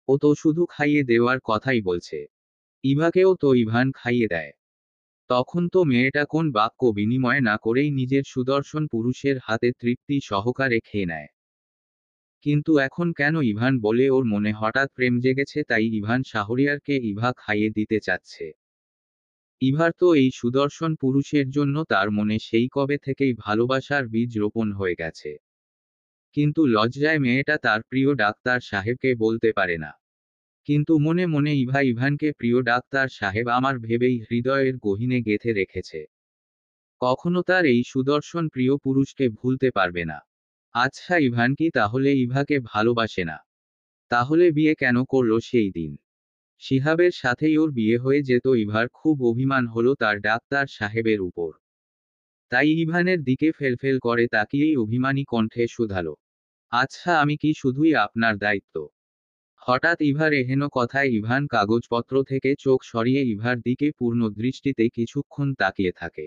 ও তো শুধু খাইয়ে দেওয়ার কথাই বলছে। ইভাকেও তো ইভান খাইয়ে দেয়। তখন তো মেয়েটা কোন বাক্য বিনিময় না করেই নিজের সুদর্শন পুরুষের হাতে তৃপ্তি সহকারে খেয়ে নেয়। কিন্তু এখন কেন ইভান বলে ওর মনে হঠাৎ প্রেম জেগেছে, তাই ইভান শাহরিয়ারকে ইভা খাইয়ে দিতে চাচ্ছে। ইভার তো এই সুদর্শন পুরুষের জন্য তার মনে সেই কবে থেকেই ভালোবাসার বীজ রোপণ হয়ে গেছে। কিন্তু লজ্জায় মেয়েটা তার প্রিয় ডাক্তার সাহেবকে বলতে পারে না। কিন্তু মনে মনে ইভা ইভানকে প্রিয় ডাক্তার সাহেব আমার ভেবেই হৃদয়ের গহীনে গেঁথে রেখেছে। কখনো তার এই সুদর্শন প্রিয় পুরুষকে ভুলতে পারবে না। আচ্ছা, ইভান কি তাহলে ইভাকে ভালোবাসে না? তাহলে বিয়ে কেন করলো সেই দিন? শিহাবের সাথেই ওর বিয়ে হয়ে যেত। ইভার খুব অভিমান হলো তার ডাক্তার সাহেবের উপর। তাই ইভানের দিকে ফেলফেল করে তাকিয়েই অভিমানী কণ্ঠে শুধালো, আচ্ছা, আমি কি শুধুই আপনার দায়িত্ব? হঠাৎ ইভার এহেন কথায় ইভান কাগজপত্র থেকে চোখ সরিয়ে ইভার দিকে পূর্ণ দৃষ্টিতে কিছুক্ষণ তাকিয়ে থাকে।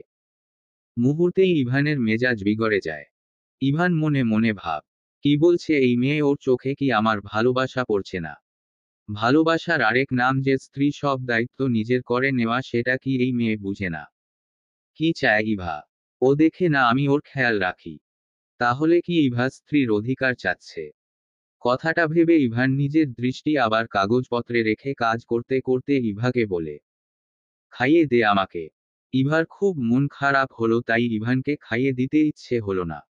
মুহূর্তেই ইভানের মেজাজ বিগড়ে যায়। ইভান মনে মনে ভাব, কি বলছে এই মেয়ে? ওর চোখে কি আমার ভালোবাসা পড়ছে না? ভালোবাসার আরেক নাম যে স্ত্রী সব দায়িত্ব নিজের করে নেওয়া, সেটা কি এই মেয়ে বুঝে না? কি চায় ইভা? ও দেখে না আমি ওর খেয়াল রাখি। তাহলে কি ইভা স্ত্রীর অধিকার চাচ্ছে? কথাটা ভেবে ইভান নিজের দৃষ্টি আবার কাগজপত্রে রেখে কাজ করতে করতে ইভাকে বলে, খাইয়ে দে আমাকে। ইভার খুব মন খারাপ হলো, তাই ইভানকে খাইয়ে দিতে ইচ্ছে হলো না।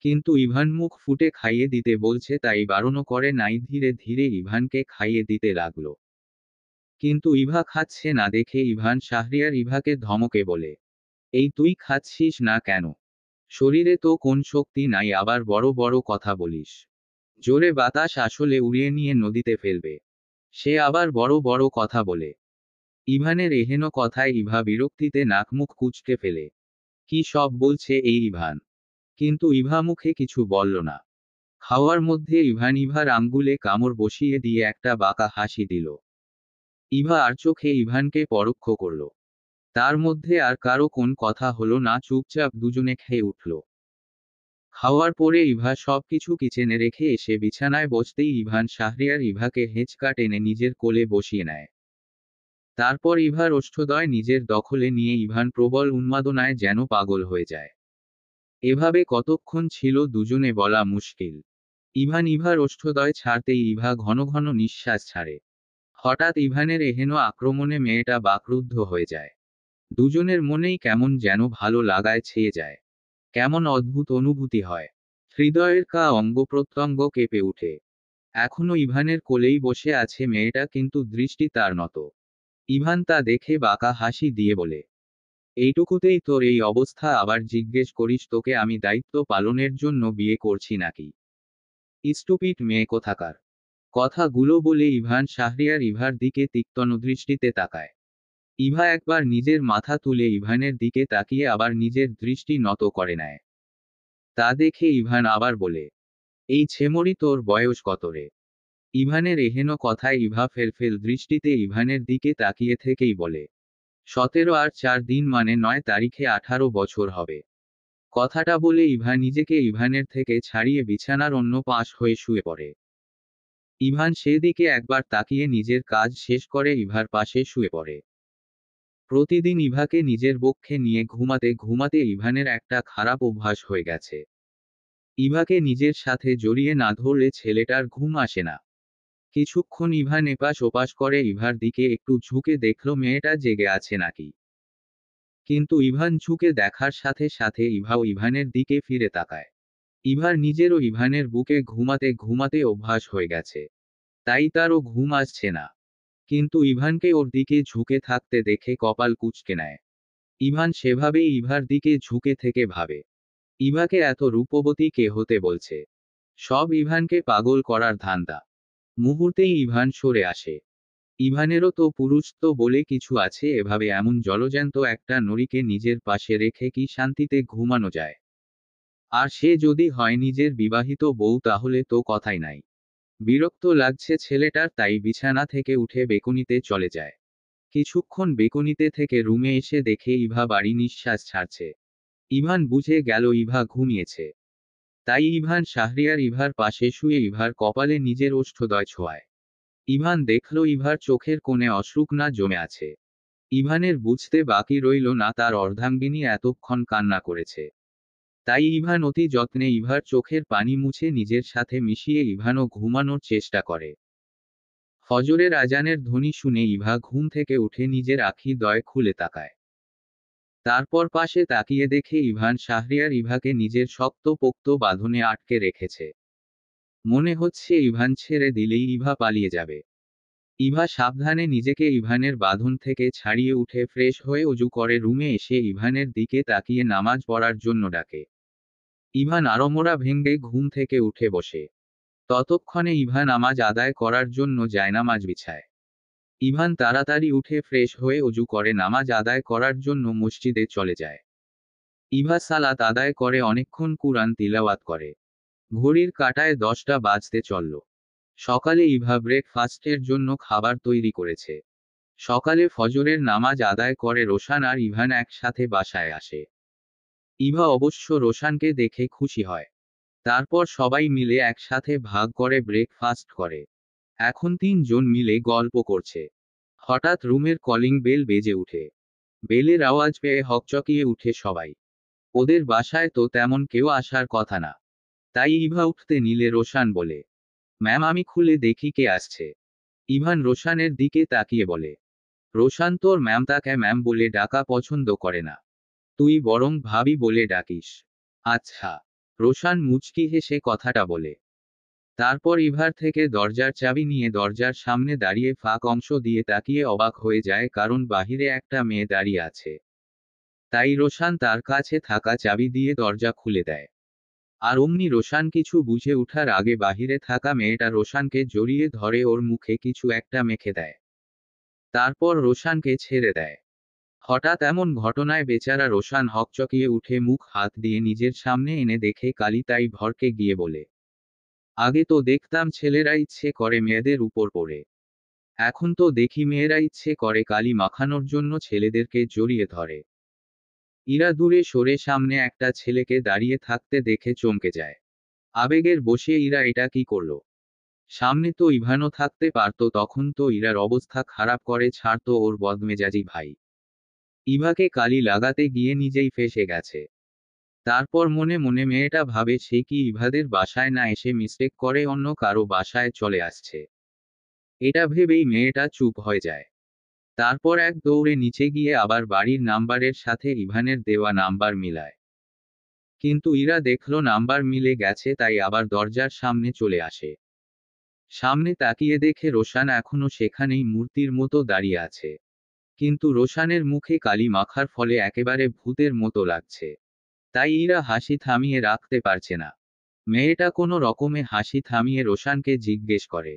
কিন্তু ইভান মুখ ফুটে খাইয়ে দিতে বলছে, তাই বারণও করে নাই। ধীরে ধীরে ইভানকে খাইয়ে দিতে লাগলো। কিন্তু ইভা খাচ্ছে না দেখে ইভান শাহরিয়ার ইভাকে ধমকে বলে, এই তুই খাচ্ছিস না কেন? শরীরে তো কোন শক্তি নাই, আবার বড় বড় কথা বলিস। জোরে বাতাস আসলে উড়িয়ে নিয়ে নদীতে ফেলবে। সে আবার বড় বড় কথা বলে। ইভানের এহেন কথায় ইভা বিরক্তিতে নাক মুখ কুঁচকে ফেলে। কি সব বলছে এই ইভান? কিন্তু ইভা মুখে কিছু বলল না। খাওয়ার মধ্যে ইভান ইভার আঙ্গুলে কামড় বসিয়ে দিয়ে একটা বাঁকা হাসি দিল। ইভা আর চোখে ইভানকে পরোক্ষ করল। তার মধ্যে আর কারো কোন কথা হলো না, চুপচাপ দুজনে খেয়ে উঠল। খাওয়ার পরে ইভা সবকিছু কিচেনে রেখে এসে বিছানায় বসতেই ইভান শাহরিয়ার ইভাকে হেঁচকা টেনে নিজের কোলে বসিয়ে নেয়। তারপর ইভার ওষ্ঠদ্বয় নিজের দখলে নিয়ে ইভান প্রবল উন্মাদনায় যেন পাগল হয়ে যায়। এভাবে কতক্ষণ ছিল দুজনে বলা মুশকিল। ইভান ইভার ওষ্ঠদ্বয় ছাড়তেই ইভা ঘন ঘন নিঃশ্বাস ছাড়ে। হঠাৎ ইভানের এহেন আক্রমণে মেয়েটা বাকরুদ্ধ হয়ে যায়। দুজনের মনেই কেমন যেন ভালো লাগায় ছেয়ে যায়। কেমন অদ্ভুত অনুভূতি হয়। হৃদয়ের অঙ্গ প্রত্যঙ্গ কেঁপে উঠে। এখনো ইভানের কোলেই বসে আছে মেয়েটা, কিন্তু দৃষ্টি তার নত। ইভান তা দেখে বাঁকা হাসি দিয়ে বলে, এইটুকুতেই তোর এই অবস্থা? আবার জিজ্ঞেস করিস তোকে আমি দায়িত্ব পালনের জন্য বিয়ে করছি নাকি? স্টুপিড মেয়ে কোথাকার। কথাগুলো বলে ইভান শাহরিয়ার ইভার দিকে তীক্ষ্ণ দৃষ্টিতে তাকায়। ইভা একবার নিজের মাথা তুলে ইভানের দিকে তাকিয়ে আবার নিজের দৃষ্টি নত করে নেয়। তা দেখে ইভান আবার বলে, এই ছেমরি তোর বয়স কত রে? ইভানের এহেন কথায় ইভা ফেলফেল দৃষ্টিতে ইভানের দিকে তাকিয়ে থেকেই বলে, 17 আর 4 দিন মানে 9 তারিখে 18 বছর হবে। কথাটা বলে ইভা নিজেকে ইভানের থেকে ছাড়িয়ে বিছানার অন্য পাশ হয়ে শুয়ে পড়ে। ইভান সেদিকে একবার তাকিয়ে নিজের কাজ শেষ করে ইভার পাশে শুয়ে পড়ে। প্রতিদিন ইভাকে নিজের বক্ষে নিয়ে ঘুমাতে ঘুমাতে ইভানের একটা খারাপ অভ্যাস হয়ে গেছে। ইভাকে নিজের সাথে জড়িয়ে না ধরলে ছেলেটার ঘুম আসে না। কিছুক্ষণ ইভান এপাশ ওপাশ করে ইভার দিকে একটু ঝুঁকে দেখল মেয়েটা জেগে আছে নাকি। কিন্তু ইভান ঝুঁকে দেখার সাথে সাথে ইভাও ইভানের দিকে ফিরে তাকায়। ইভার নিজেরও ইভানের বুকে ঘুমাতে ঘুমাতে অভ্যাস হয়ে গেছে, তাই তারও ঘুম আসছে না। কিন্তু ইভানকে ওর দিকে ঝুঁকে থাকতে দেখে কপাল কুঁচকে নেয়। ইভান সেভাবেই ইভার দিকে ঝুঁকে থেকে ভাবে, ইভাকে এত রূপবতী কে হতে বলছে? সব ইভানকে পাগল করার ধান্দা। মুহূর্তেই ইভান সরে আসে। ইভানেরও তো পুরুষত্ব বলে কিছু আছে, এভাবে এমন জলজ্যান্ত একটা নরীকে নিজের পাশে রেখে কি শান্তিতে ঘুমানো যায়? আর সে যদি হয় নিজের বিবাহিত বউ, তাহলে তো কথাই নাই। বিরক্ত লাগছে ছেলেটার, তাই বিছানা থেকে উঠে বেকুনিতে চলে যায়। কিছুক্ষণ বেকুনিতে থেকে রুমে এসে দেখে ইভা বাড়ি নিঃশ্বাস ছাড়ছে। ইভান বুঝে গেল ইভা ঘুমিয়েছে। তাই ইভান শাহরিয়ার ইভার পাশে শুয়ে ইভার কপালে নিজের ওষ্ঠদ্বয় ছোঁয়ায়। ইভান দেখল ইভার চোখের কোণে অশ্রুকণা জমে আছে। ইভানের বুঝতে বাকি রইল না তার অর্ধাঙ্গিনী এতক্ষণ কান্না করেছে। তাই ইভান অতি যত্নে ইভার চোখের পানি মুছে নিজের সাথে মিশিয়ে ইভানও ঘুমানোর চেষ্টা করে। ফজরের আজানের ধ্বনি শুনে ইভা ঘুম থেকে উঠে নিজের আখি দ্বয় খুলে তাকায়। তারপর পাশে তাকিয়ে দেখে ইভান শাহরিয়ার ইভাকে নিজের শক্ত পোক্ত বাঁধনে আটকে রেখেছে। মনে হচ্ছে ইভান ছেড়ে দিলেই ইভা পালিয়ে যাবে। ইভা সাবধানে নিজেকে ইভানের বাঁধন থেকে ছাড়িয়ে উঠে ফ্রেশ হয়ে অজু করে রুমে এসে ইভানের দিকে তাকিয়ে নামাজ পড়ার জন্য ডাকে। ইভান আড়মোড়া ভেঙে ঘুম থেকে উঠে বসে। ততক্ষণে ইভা নামাজ আদায় করার জন্য জায়নামাজ বিছায়। ইভান তাড়াতাড়ি উঠে ফ্রেশ হয়ে অজু করে নামাজ আদায় করার জন্য মসজিদে চলে যায়। ইভা সালাত আদায় করে অনেকক্ষণ কুরআন তিলাওয়াত করে। ঘড়ির কাঁটায় 10টা বাজতে চলল। সকালে ইভা ব্রেকফাস্টের জন্য খাবার তৈরি করেছে। সকালে ফজরের নামাজ আদায় করে রোশান আর ইভান একসাথে বাসায় আসে। ইভা অবশ্য রোশানকে দেখে খুশি হয়। তারপর সবাই মিলে একসাথে ভাগ করে ব্রেকফাস্ট করে। এখন 3 জন মিলে গল্প করছে। হঠাৎ রুমের কলিং বেল বেজে উঠে। বেলের আওয়াজ পেয়ে হকচকিয়ে উঠে সবাই। ওদের বাসায় তো তেমন কেউ আসার কথা না। তাই ইভা উঠতে নিলে রোশান বলে, ম্যাম আমি খুলে দেখি কে আসছে। ইভান রোশানের দিকে তাকিয়ে বলে, রোশান তোর ম্যাম তাকে ম্যাম বলে ডাকা পছন্দ করে না। তুই বরং ভাবি বলে ডাকিস। আচ্ছা। রোশান মুচকি হেসে কথাটা বলে। তারপর ইভার থেকে দরজার চাবি নিয়ে দরজার সামনে দাঁড়িয়ে ফাঁক অংশ দিয়ে তাকিয়ে অবাক হয়ে যায়, কারণ বাহিরে একটা মেয়ে দাঁড়িয়ে আছে। তাই রোশান তার কাছে থাকা চাবি দিয়ে দরজা খুলে দেয়। আর অমনি রোশান কিছু বুঝে ওঠার আগে বাহিরে থাকা মেয়েটা রোশানকে জড়িয়ে ধরে ওর মুখে কিছু একটা মেখে দেয়। তারপর রোশানকে ছেড়ে দেয়। হঠাৎ এমন ঘটনায় বেচারা রোশান হকচকিয়ে উঠে মুখ হাত দিয়ে নিজের সামনে এনে দেখে কালি, তাই ভরকে গিয়ে বলে, আগে তো দেখতাম ছেলেরা ইচ্ছে করে মেয়েদের উপর পড়ে, এখন তো দেখি মেয়েরা ইচ্ছে করে কালি মাখানোর জন্য ছেলেদেরকে জড়িয়ে ধরে। ইরা দূরে সরে সামনে একটা ছেলেকে দাঁড়িয়ে থাকতে দেখে চমকে যায়। আবেগের বশে ইরা এটা কি করলো? সামনে তো ইভানও থাকতে পারতো, তখন তো ইরার অবস্থা খারাপ করে ছাড়তো ওর বদমেজাজি ভাই। ইভাকে কালি লাগাতে গিয়ে নিজেই ফেঁসে গেছে। তারপর মনে মনে মেয়েটা ভাবে সে কি ইভাদের বাসায় না এসে মিস্টেক করে অন্য কারো বাসায় চলে আসছে। এটা ভেবেই মেয়েটা চুপ হয়ে যায়। তারপর এক দৌড়ে নিচে গিয়ে আবার বাড়ির নাম্বারের সাথে ইভানের দেওয়া নাম্বার মিলায়। কিন্তু ইরা দেখলো নাম্বার মিলে গেছে, তাই আবার দরজার সামনে চলে আসে। সামনে তাকিয়ে দেখে রোশান এখনো সেখানেই মূর্তির মতো দাঁড়িয়ে আছে। কিন্তু রোশানের মুখে কালি মাখার ফলে একেবারে ভূতের মতো লাগছে। তাই ইরা হাসি থামিয়ে রাখতে পারছে না। মেয়েটা কোনো রকমে হাসি থামিয়ে রোশানকে জিজ্ঞেস করে,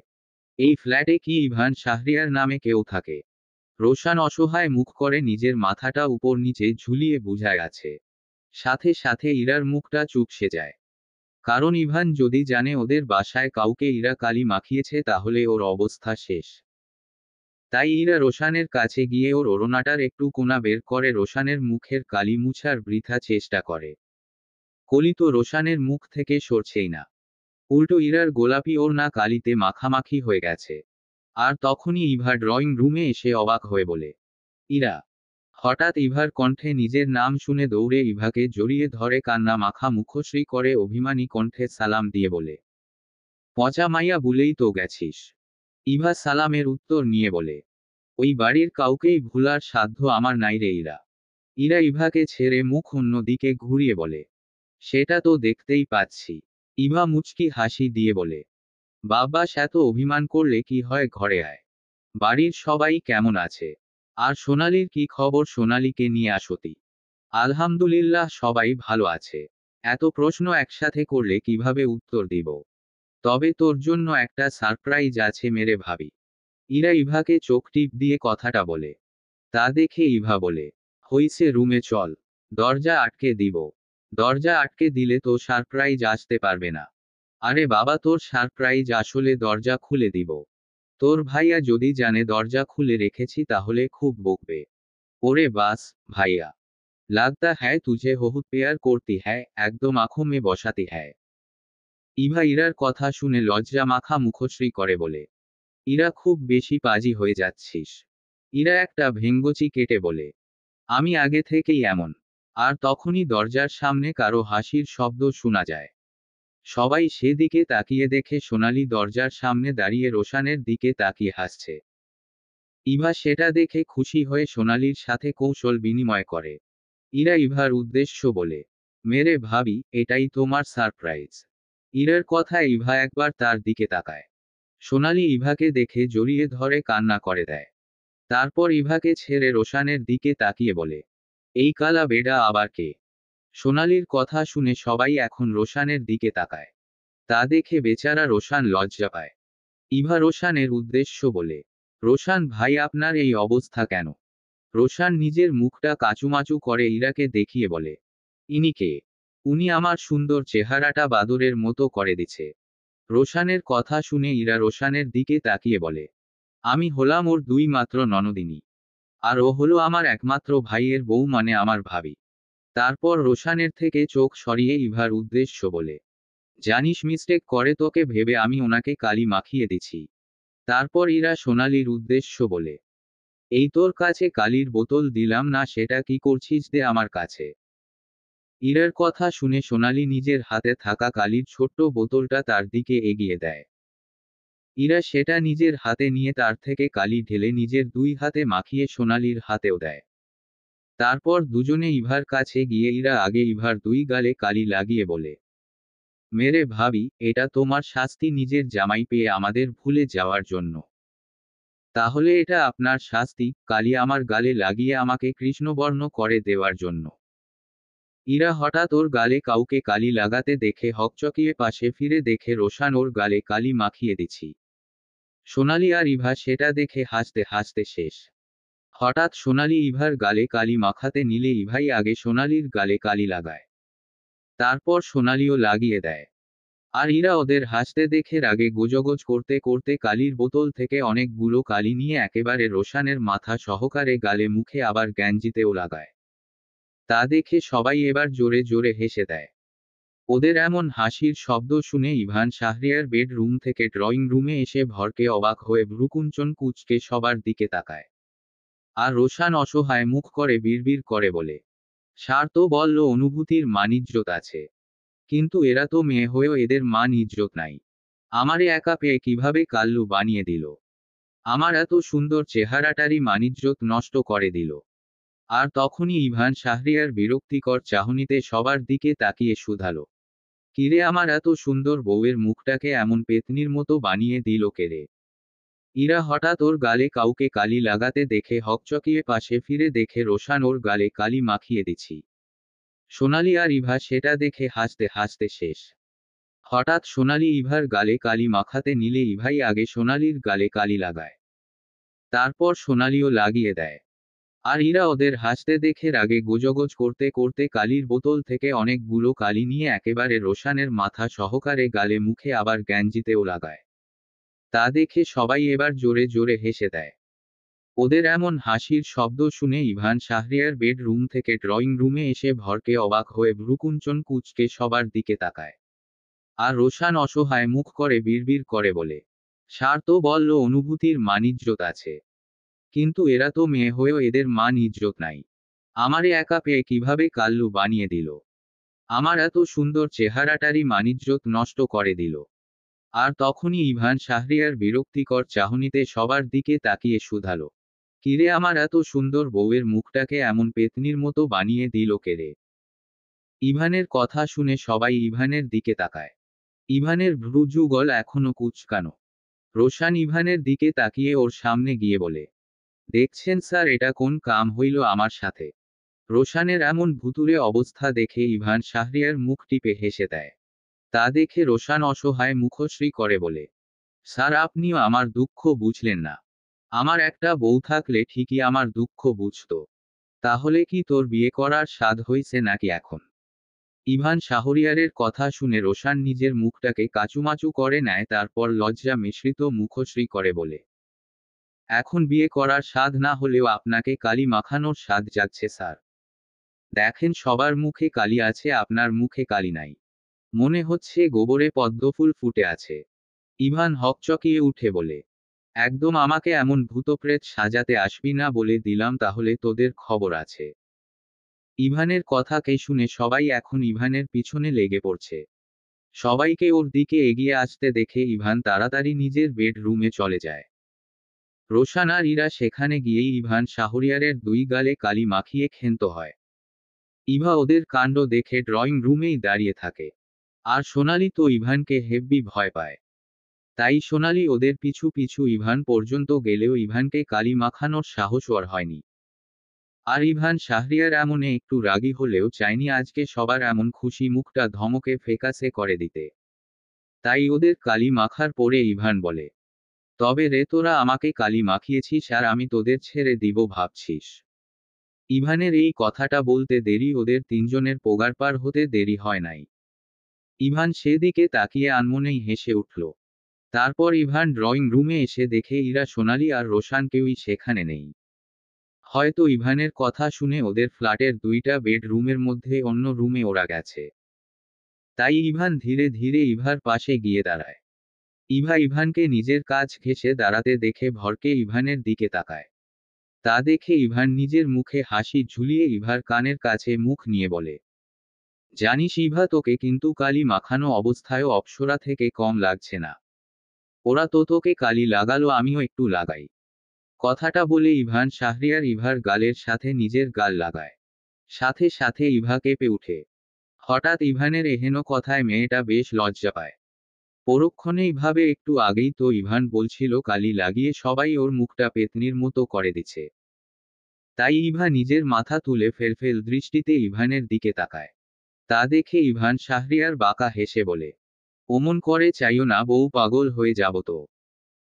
এই ফ্ল্যাটে কি ইভান শাহরিয়ার নামে কেউ থাকে? রোশান অসহায় মুখ করে নিজের মাথাটা উপর নিচে ঝুলিয়ে বুঝায় আছে। সাথে সাথে ইরার মুখটা চুপসে যায়। কারণ ইভান যদি জানে ওদের বাসায় কাউকে ইরা কালি মাখিয়েছে তাহলে ওর অবস্থা শেষ। তাই ইরা রোশানের কাছে গিয়ে ওর ওড়নাটার একটু কোনা বের করে রোশানের মুখের কালি মুছার বৃথা চেষ্টা করে। কলি তো রোশানের মুখ থেকে সরছেই না। উল্টো ইরার গোলাপি ওড়না কালিতে মাখামাখি হয়ে গেছে। আর তখনই ইভা ড্রয়িং রুমে এসে অবাক হয়ে বলে, ইরা। হঠাৎ ইভার কণ্ঠে নিজের নাম শুনে দৌড়ে ইভাকে জড়িয়ে ধরে কান্না মাখা মুখশ্রী করে অভিমানী কণ্ঠে সালাম দিয়ে বলে, পচা মাইয়া ভুলেই তো গেছিস। ইভা সালামের উত্তর নিয়ে বলে, ওই বাড়ির কাউকেই ভুলার সাধ্য আমার নাই রে ইরা। ইরা ইভাকে ছেড়ে মুখ অন্য দিকে ঘুরিয়ে বলে, সেটা তো দেখতেই পাচ্ছি। ইভা মুচকি হাসি দিয়ে বলে, বাবা এত অভিমান করলে কি হয়, ঘরে আয়। বাড়ির সবাই কেমন আছে? আর সোনালির কি খবর? সোনালিকে নিয়ে আসতি। আলহামদুলিল্লাহ, সবাই ভালো আছে। এত প্রশ্ন একসাথে করলে কিভাবে উত্তর দিব? তবে তোর জন্য একটা সারপ্রাইজ আছে মেরে ভাবি। ইরা ইভাকে চোখ টিপ দিয়ে কথাটা বলে। তা দেখে ইভা বলে, হইছে, রুমে চল। দরজা আটকে দিব। দরজা আটকে দিলে তো সারপ্রাইজ আসতে পারবে না। আরে বাবা, তোর সারপ্রাইজ আসলে দরজা খুলে দিব। তোর ভাইয়া যদি জানে দরজা খুলে রেখেছি তাহলে খুব বকবে। ওরে বাস, ভাইয়া। লাগতা হ্যায় তুঝে বহুত পেয়ার করতি হ্যায়, একদম আঁখোं में বসাতি হ্যায়। ইভা ইরার কথা শুনে লজ্জা মাখা মুখশ্রী করে বলে, ইরা খুব বেশি পাজি হয়ে যাচ্ছিস। ইরা একটা ভেঙ্গচি কেটে বলে, আমি আগে থেকেই এমন। আর তখনই দরজার সামনে কারো হাসির শব্দ শোনা যায়। সবাই সেদিকে তাকিয়ে দেখে সোনালি দরজার সামনে দাঁড়িয়ে রোশানের দিকে তাকিয়ে হাসছে। ইভা সেটা দেখে খুশি হয়ে সোনালির সাথে কৌশল বিনিময় করে। ইরা ইভার উদ্দেশ্য বলে, মেরে ভাবি, এটাই তোমার সারপ্রাইজ। ইরার কথা ইভা একবার তার দিকে তাকায়। সোনালি ইভাকে দেখে জড়িয়ে ধরে কান্না করে দেয়। তারপর ইভাকে ছেড়ে রোশানের দিকে তাকিয়ে বলে, এই কালা বেডা আবার কে? সোনালির কথা শুনে সবাই এখন রোশানের দিকে তাকায়। তা দেখে বেচারা রোশান লজ্জা পায়। ইভা রোশানের উদ্দেশ্য বলে, রোশান ভাই, আপনার এই অবস্থা কেন? রোশান নিজের মুখটা কাচুমাচু করে ইরাকে দেখিয়ে বলে, ইনি কে? উনি আমার সুন্দর চেহারাটা বাদরের মতো করে দিছে। রোশানের কথা শুনে ইরা রোশানের দিকে তাকিয়ে বলে, আমি হলাম ওর দুই মাত্র ননদিনী। আর ও হলো আমার একমাত্র ভাইয়ের বউ, মানে আমার ভাবি। তারপর রোশানের থেকে চোখ সরিয়ে ইভার উদ্দেশ্য বলে, জানিস মিস্টেক করে তোকে ভেবে আমি ওনাকে কালি মাখিয়ে দিছি। তারপর ইরা সোনালির উদ্দেশ্য বলে, এই তোর কাছে কালির বোতল দিলাম না, সেটা কি করছিস, দে আমার কাছে। ইরার কথা শুনে সোনালি নিজের হাতে থাকা কালির ছোট্ট বোতলটা তার দিকে এগিয়ে দেয়। ইরা সেটা নিজের হাতে নিয়ে তার থেকে কালি ঢেলে নিজের দুই হাতে মাখিয়ে সোনালির হাতেও দেয়। তারপর দুজনে ইভার কাছে গিয়ে ইরা আগে ইভার দুই গালে কালি লাগিয়ে বলে, মেরে ভাবি, এটা তোমার শাস্তি নিজের জামাই পেয়ে আমাদের ভুলে যাওয়ার জন্য। তাহলে এটা আপনার শাস্তি, কালি আমার গালে লাগিয়ে আমাকে কৃষ্ণবর্ণ করে দেওয়ার জন্য। ইরা হঠাৎ ওর গালে কাউকে কালি লাগাতে দেখে হকচকিয়ে পাশে ফিরে দেখে রোশান ওর গালে কালি মাখিয়ে দিছি। সোনালি আর ইভা সেটা দেখে হাসতে হাসতে শেষ। হঠাৎ সোনালি ইভার গালে কালি মাখাতে নিলে ইভাই আগে সোনালির গালে কালি লাগায়। তারপর সোনালিও লাগিয়ে দেয়। আর ইরা ওদের হাসতে দেখে রাগে গোজগোজ করতে করতে কালির বোতল থেকে অনেকগুলো কালি নিয়ে একেবারে রোশানের মাথা সহকারে গালে মুখে আবার গ্যাঞ্জিতেও লাগায়। তা দেখে সবাই এবার জোরে জোরে হেসে দেয়। ওদের এমন হাসির শব্দ শুনে ইভান শাহরিয়ার বেডরুম থেকে ড্রয়িং রুমে এসে ভরকে অবাক হয়ে ভ্রুকুঞ্চন কুঁচকে সবার দিকে তাকায়। আর রোশান অসহায় মুখ করে বিড়বিড় করে বলে, স্বার্থ বলল অনুভূতির মান ইজ্জত আছে, কিন্তু এরা তো মেয়ে হয়েও এদের মান ইজ্জত নাই। আমারে একা পেয়ে কিভাবে কাল্লু বানিয়ে দিল, আমার এত সুন্দর চেহারাটারই মানিজ্জত নষ্ট করে দিল। আর তখনই ইভান শাহরিয়ার বিরক্তিকর চাহনিতে সবার দিকে তাকিয়ে শুধালো, কিরে আমার এত সুন্দর বউয়ের মুখটাকে এমন পেতনির মতো বানিয়ে দিল কেরে? ইরা হঠাৎ ওর গালে কাউকে কালি লাগাতে দেখে হকচকিয়ে পাশে ফিরে দেখে রোশান ওর গালে কালি মাখিয়ে দিচ্ছি। সোনালি আর ইভা সেটা দেখে হাসতে হাসতে শেষ। হঠাৎ সোনালি ইভার গালে কালি মাখাতে নিলে ইভাই আগে সোনালির গালে কালি লাগায়, তারপর সোনালিও লাগিয়ে দেয়। আর ইরা ওদের হাসতে দেখে রাগে গোজগোজ করতে করতে কালির বোতল থেকে অনেকগুলো কালি নিয়ে একেবারে রোশানের মাথা সহকারে গালে মুখে আবার গ্যাঞ্জিতেও লাগায়। তা দেখে সবাই এবার জোরে জোরে হেসে দেয়। ওদের এমন হাসির শব্দ শুনে ইভান শাহরিয়ার বেডরুম থেকে ড্রয়িং রুমে এসে ভরকে অবাক হয়ে ভ্রুকুঞ্চন কুঁচকে সবার দিকে তাকায়। আর রোশান অসহায় মুখ করে বিড়বিড় করে বলে, স্বার্থ বলল অনুভূতির মান ইজ্জত আছে, কিন্তু এরা তো মেয়ে হয়েও এদের মান ইজ্জত নাই। আমারে একা পেয়ে কিভাবে কাল্লু বানিয়ে দিল, আমার এত সুন্দর চেহারাটারই মানিজ্জত নষ্ট করে দিল। আর তখনই ইভান শাহরিয়ার বিরক্তিকর চাহনিতে সবার দিকে তাকিয়ে শুধালো, কিরে আমার এত সুন্দর বউয়ের মুখটাকে এমন পেতনির মতো বানিয়ে দিল কেরে? ইভানের কথা শুনে সবাই ইভানের দিকে তাকায়। ইভানের ভ্রুযুগল এখনো কুঁচকানো। রোশান ইভানের দিকে তাকিয়ে ওর সামনে গিয়ে বলে, দেখছেন স্যার এটা কোন কাম হইল আমার সাথে? রোশানের এমন ভুতুড়ে অবস্থা দেখে ইভান শাহরিয়ার মুখ টিপে হেসে দেয়। তা দেখে রোশান অসহায় মুখশ্রী করে বলে, স্যার আপনিও আমার দুঃখ বুঝলেন না। আমার একটা বউ থাকলে ঠিকই আমার দুঃখ বুঝতো। তাহলে কি তোর বিয়ে করার স্বাদ হইছে নাকি এখন? ইভান শাহরিয়ারের কথা শুনে রোশান নিজের মুখটাকে কাচুমাচু করে নেয়, তারপর লজ্জা মিশ্রিত মুখশ্রী করে বলে, এখন বিয়ে করার স্বাদ না হলেও আপনাকে কালি মাখানোর স্বাদ যাচ্ছে স্যার। দেখেন সবার মুখে কালি আছে, আপনার মুখে কালি নাই। মনে হচ্ছে গোবরে পদ্মফুল ফুটে আছে। ইভান হকচকিয়ে উঠে বলে, একদম আমাকে এমন ভূতপ্রেত সাজাতে আসবি না বলে দিলাম, তাহলে তোদের খবর আছে। ইভানের কথাকে শুনে সবাই এখন ইভানের পিছনে লেগে পড়ছে। সবাইকে ওর দিকে এগিয়ে আসতে দেখে ইভান তাড়াতাড়ি নিজের বেডরুমে চলে যায়। রোশান আর ইরা সেখানে গিয়েই ইভান শাহরিয়ারের দুই গালে কালি মাখিয়ে ক্ষান্ত হয়। ইভা ওদের কাণ্ড দেখে ড্রয়িং রুমেই দাঁড়িয়ে থাকে। আর সোনালি তো ইভানকে হেব্বি ভয় পায়। তাই সোনালি ওদের পিছু পিছু ইভান পর্যন্ত গেলেও ইভানকে কালি মাখানোর সাহস ওর হয়নি। আর ইভান শাহরিয়ার এমনে একটু রাগী হলেও চায়নি আজকে সবার এমন খুশি মুখটা ধমকে ফেকাসে করে দিতে। তাই ওদের কালি মাখার পরে ইভান বলে, তবে রে তোরা আমাকে কালি মাখিয়েছিস আর আমি তোদের ছেড়ে দিব ভাবছিস? ইভানের এই কথাটা বলতে দেরি ওদের তিনজনের পোগারপার হতে দেরি হয় নাই। ইভান সেদিকে তাকিয়ে আনমনেই হেসে উঠল। তারপর ইভান ড্রয়িং রুমে এসে দেখে ইরা সোনালি আর রোশান কেউই সেখানে নেই। হয়তো ইভানের কথা শুনে ওদের ফ্ল্যাটের দুইটা বেডরুমের মধ্যে অন্য রুমে ওরা গেছে। তাই ইভান ধীরে ধীরে ইভার পাশে গিয়ে দাঁড়ায়। ইভা ইভানকে নিজের কাছ ঘেঁষে দাঁড়াতে দেখে ভরকে ইভানের দিকে তাকায়। তা দেখে ইভান নিজের মুখে হাসি ঝুলিয়ে ইভার কানের কাছে মুখ নিয়ে বলে, জানিস ইভা তোকে কিন্তু কালি মাখানো অবস্থায়ও অপ্সরা থেকে কম লাগছে না। ওরা তো তোকে কালি লাগালো, আমিও একটু লাগাই। কথাটা বলে ইভান শাহরিয়ার ইভার গালের সাথে নিজের গাল লাগায়। সাথে সাথে ইভা কেঁপে উঠে। হঠাৎ ইভানের এহেন কথায় মেয়েটা বেশ লজ্জা পায়। পরক্ষণেই ভাবে একটু আগেই তো ইভান বলছিল কালি লাগিয়ে সবাই ওর মুখটা পেতনির মতো করে দিচ্ছে। তাই ইভা নিজের মাথা তুলে ফেলফেল দৃষ্টিতে ইভানের দিকে তাকায়। তা দেখে ইভান শাহরিয়ার বাঁকা হেসে বলে, অমন করে চাইও না, বউ পাগল হয়ে যাব তো।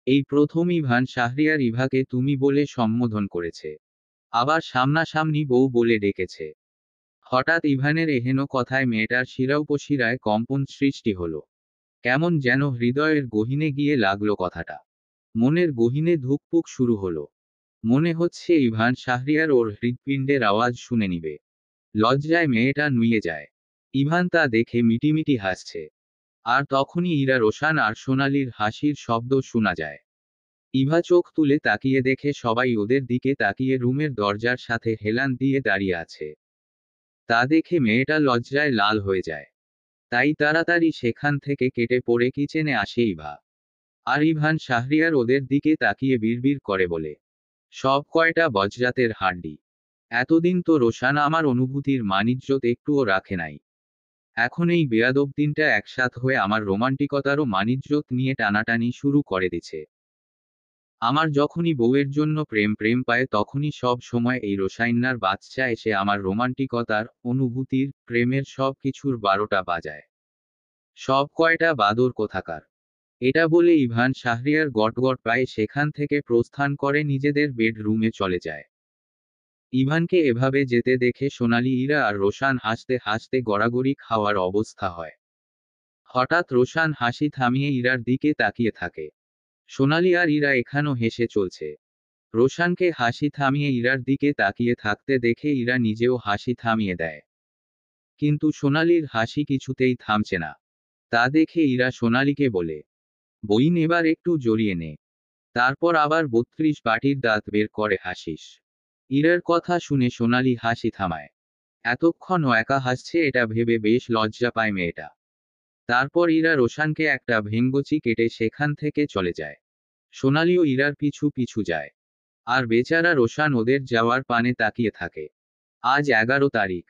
এই প্রথম ইভান শাহরিয়ার ইভাকে তুমি বলে সম্বোধন করেছে, আবার সামনাসামনি বউ বলে ডেকেছে। হঠাৎ ইভানের এহেন কথায় মেয়েটার শিরাউপশিরায় কম্পন সৃষ্টি হলো। কেমন যেন হৃদয়ের গহীনে গিয়ে লাগলো কথাটা। মনের গহীনে ধুকপুক শুরু হলো। মনে হচ্ছে ইভান শাহরিয়ার ওর হৃৎপিণ্ডের আওয়াজ শুনে নিবে। লজ্জায় মেয়েটা নুয়ে যায়। ইভান তা দেখে মিটিমিটি হাসছে। আর তখনই ইরা রোশান আর সোনালির হাসির শব্দ শোনা যায়। ইভা চোখ তুলে তাকিয়ে দেখে সবাই ওদের দিকে তাকিয়ে রুমের দরজার সাথে হেলান দিয়ে দাঁড়িয়ে আছে। তা দেখে মেয়েটা লজ্জায় লাল হয়ে যায়। তাই তাড়াতাড়ি সেখান থেকে কেটে পড়ে কিচেনে আসে ইভা। আর ইভান শাহরিয়ার ওদের দিকে তাকিয়ে বিড়বিড় করে বলে, সব কয়টা বজ্রাতের হাড্ডি। এতদিন তো রোশান আমার অনুভূতির মানিজ্যত একটুও রাখে নাই। এখন এই বেয়াদব দিনটা একসাথ হয়ে আমার রোমান্টিকতারও মানিজ্যত নিয়ে টানাটানি শুরু করে দিছে। আমার যখনই বউয়ের জন্য প্রেম প্রেম পায় তখনই সব সময় এই রোসাইন্নার বাচ্চা এসে আমার রোমান্টিকতার, অনুভূতির, প্রেমের সব কিছুর 12টা বাজায়। সব কয়টা বাদর কোথাকার। এটা বলে ইভান শাহরিয়ার গটগট পায়ে সেখান থেকে প্রস্থান করে নিজেদের বেডরুমে চলে যায়। ইভানকে এভাবে যেতে দেখে সোনালি, ইরা আর রোশান হাসতে হাসতে গড়াগড়ি খাওয়ার অবস্থা হয়। হঠাৎ রোশান হাসি থামিয়ে ইরার দিকে তাকিয়ে থাকে। সোনালি আর ইরা এখানেও হেসে চলছে। রোশানকে হাসি থামিয়ে ইরার দিকে তাকিয়ে থাকতে দেখে ইরা নিজেও হাসি থামিয়ে দেয়। কিন্তু সোনালির হাসি কিছুতেই থামছে না। তা দেখে ইরা সোনালিকে বলে, বইন এবার একটু জড়িয়ে নে। তারপর আবার 32 পাটির দাঁত বের করে হাসিস। ইরার কথা শুনে সোনালি হাসি থামায়। এতক্ষণও একা হাসছে এটা ভেবে বেশ লজ্জা পায় মেয়েটা। তারপর ইরা রোশানকে একটা ভেঙ্গচি কেটে সেখান থেকে চলে যায়। সোনালিও ইরার পিছু পিছু যায়। আর বেচারা রোশান ওদের যাওয়ার পানে তাকিয়ে থাকে। আজ 11 তারিখ।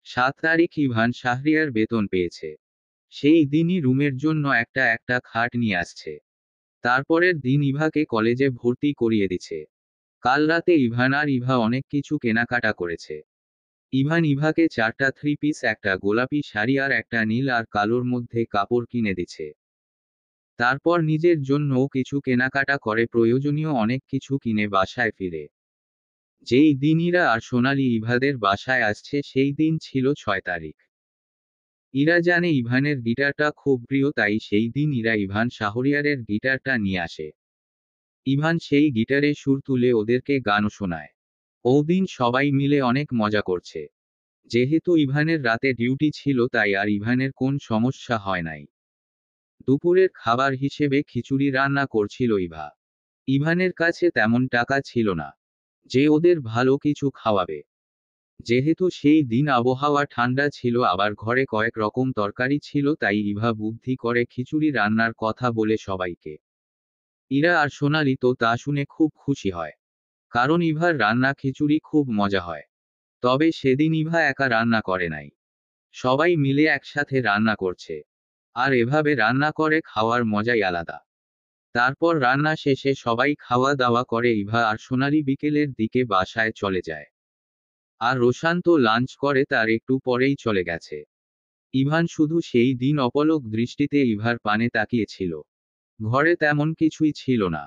7 তারিখ ইভান শাহরিয়ার বেতন পেয়েছে। সেই দিনই রুমের জন্য একটা একটা খাট নিয়ে আসছে। তারপরের দিন ইভাকে কলেজে ভর্তি করিয়ে দিছে। কাল রাতে ইভান আর ইভা অনেক কিছু কেনাকাটা করেছে। ইভান ইভাকে 4টা 3 পিস, একটা গোলাপি শাড়ি আর একটা নীল আর কালোর মধ্যে কাপড় কিনে দিছে। তারপর নিজের জন্যও কিছু কেনাকাটা করে প্রয়োজনীয় অনেক কিছু কিনে বাসায় ফিরে। যেই দিন ইরা আর সোনালি ইভাদের বাসায় আসছে সেই দিন ছিল 6 তারিখ। ইরা জানে ইভানের গিটারটা খুব প্রিয়, তাই সেই দিন ইরা ইভান শাহরিয়ারের গিটারটা নিয়ে আসে। ইভান সেই গিটারে সুর তুলে ওদেরকে গানও শোনায়। ওদিন সবাই মিলে অনেক মজা করছে। যেহেতু ইভানের রাতে ডিউটি ছিল তাই আর ইভানের কোন সমস্যা হয় নাই। দুপুরের খাবার হিসেবে খিচুড়ি রান্না করছিল ইভা। ইভানের কাছে তেমন টাকা ছিল না যে ওদের ভালো কিছু খাওয়াবে। যেহেতু সেই দিন আবহাওয়া ঠান্ডা ছিল আবার ঘরে কয়েক রকম তরকারি ছিল, তাই ইভা বুদ্ধি করে খিচুড়ি রান্নার কথা বলে সবাইকে। ইরা আর সোনালি তো তা শুনে খুব খুশি হয়। কারণ ইভার রান্না খিচুড়ি খুব মজা হয়। তবে সেদিন ইভা একা রান্না করে নাই। সবাই মিলে একসাথে রান্না করছে। আর এভাবে রান্না করে খাওয়ার মজাই আলাদা। তারপর রান্না শেষে সবাই খাওয়া দাওয়া করে ইভা আর সোনালি বিকেলের দিকে বাসায় চলে যায়। আর রোশান তো লাঞ্চ করে তার একটু পরেই চলে গেছে। ইভান শুধু সেই দিন অপলক দৃষ্টিতে ইভার পানে তাকিয়েছিল। ঘরে তেমন কিছুই ছিল না।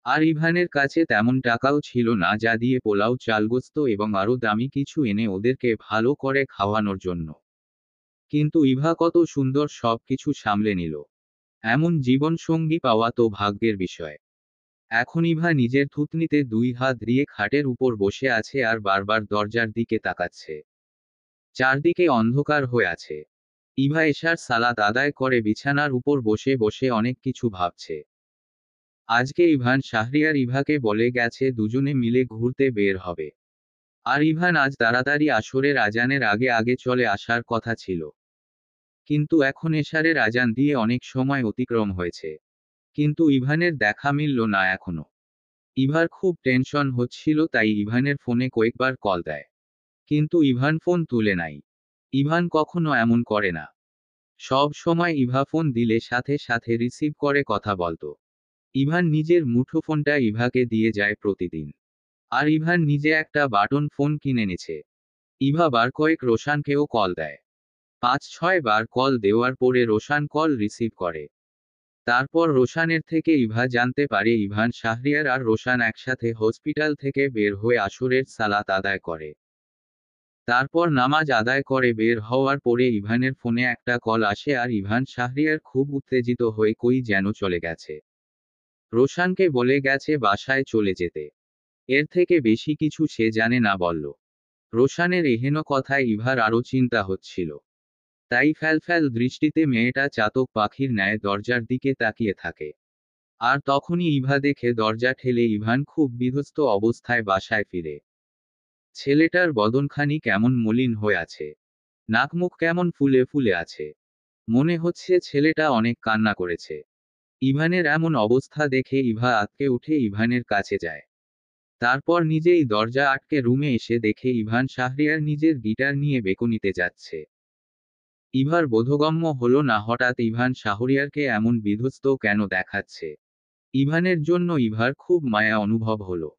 আর ইভানের কাছে তেমন টাকাও ছিল না যা দিয়ে পোলাও, চালগোস্ত এবং আরও দামি কিছু এনে ওদেরকে ভালো করে খাওয়ানোর জন্য। কিন্তু ইভা কত সুন্দর সব কিছু সামলে নিল। এমন জীবনসঙ্গী পাওয়া তো ভাগ্যের বিষয়। এখন ইভা নিজের থুতনিতে 2 হাত দিয়ে খাটের উপর বসে আছে আর বারবার দরজার দিকে তাকাচ্ছে। চারদিকে অন্ধকার হয়ে আছে। ইভা এশার সালাত আদায় করে বিছানার উপর বসে বসে অনেক কিছু ভাবছে। আজকে ইভান শাহরিয়ার ইভাকে বলে গেছে দুজনে মিলে ঘুরতে বের হবে। আর ইভান আজ তাড়াতাড়ি আসরের আজানের আগে আগে চলে আসার কথা ছিল। কিন্তু এখন এশারের আজান দিয়ে অনেক সময় অতিক্রম হয়েছে। কিন্তু ইভানের দেখা মিলল না এখনো। ইভার খুব টেনশন হচ্ছিল, তাই ইভানের ফোনে কয়েকবার কল দেয়। কিন্তু ইভান ফোন তুলে নাই। ইভান কখনো এমন করে না। সব সময় ইভা ফোন দিলে সাথে সাথে রিসিভ করে কথা বলতো। ইভান নিজের মুঠোফোনটা ইভাকে দিয়ে যায় প্রতিদিন। আর ইভান নিজে একটা বাটন ফোন কিনে নিছে। ইভা বার কয়েক রোশানকেও কল দেয়। 5-6 বার কল দেওয়ার পরে রোশান কল রিসিভ করে। তারপর রোশানের থেকে ইভা জানতে পারে ইভান শাহরিয়ার আর রোশান একসাথে হসপিটাল থেকে বের হয়ে আসরের সালাত আদায় করে। তারপর নামাজ আদায় করে বের হওয়ার পরে ইভানের ফোনে একটা কল আসে আর ইভান শাহরিয়ার খুব উত্তেজিত হয়ে কই যেন চলে গেছে। রোশানকে বলে গেছে বাসায় চলে যেতে। এর থেকে বেশি কিছু সে জানে না বলল। রোশানের এহেন কথায় ইভার আরও চিন্তা হচ্ছিল। তাই ফ্যালফ্যাল দৃষ্টিতে মেয়েটা চাতক পাখির ন্যায় দরজার দিকে তাকিয়ে থাকে। আর তখনই ইভা দেখে দরজা ঠেলে ইভান খুব বিধ্বস্ত অবস্থায় বাসায় ফিরে। ছেলেটার বদনখানি কেমন মলিন হয়ে আছে, নাক মুখ কেমন ফুলে ফুলে আছে। মনে হচ্ছে ছেলেটা অনেক কান্না করেছে। ইভানের এমন অবস্থা দেখে ইভা আঁতকে উঠে ইভানের কাছে যায়। তারপর নিজেই দরজা আটকে রুমে এসে দেখে ইভান শাহরিয়ার নিজের গিটার নিয়ে বেকুনিতে যাচ্ছে। ইভার বোধগম্য হলো না হঠাৎ ইভান শাহরিয়ারকে এমন বিধ্বস্ত কেন দেখাচ্ছে। ইভানের জন্য ইভার খুব মায়া অনুভব হলো।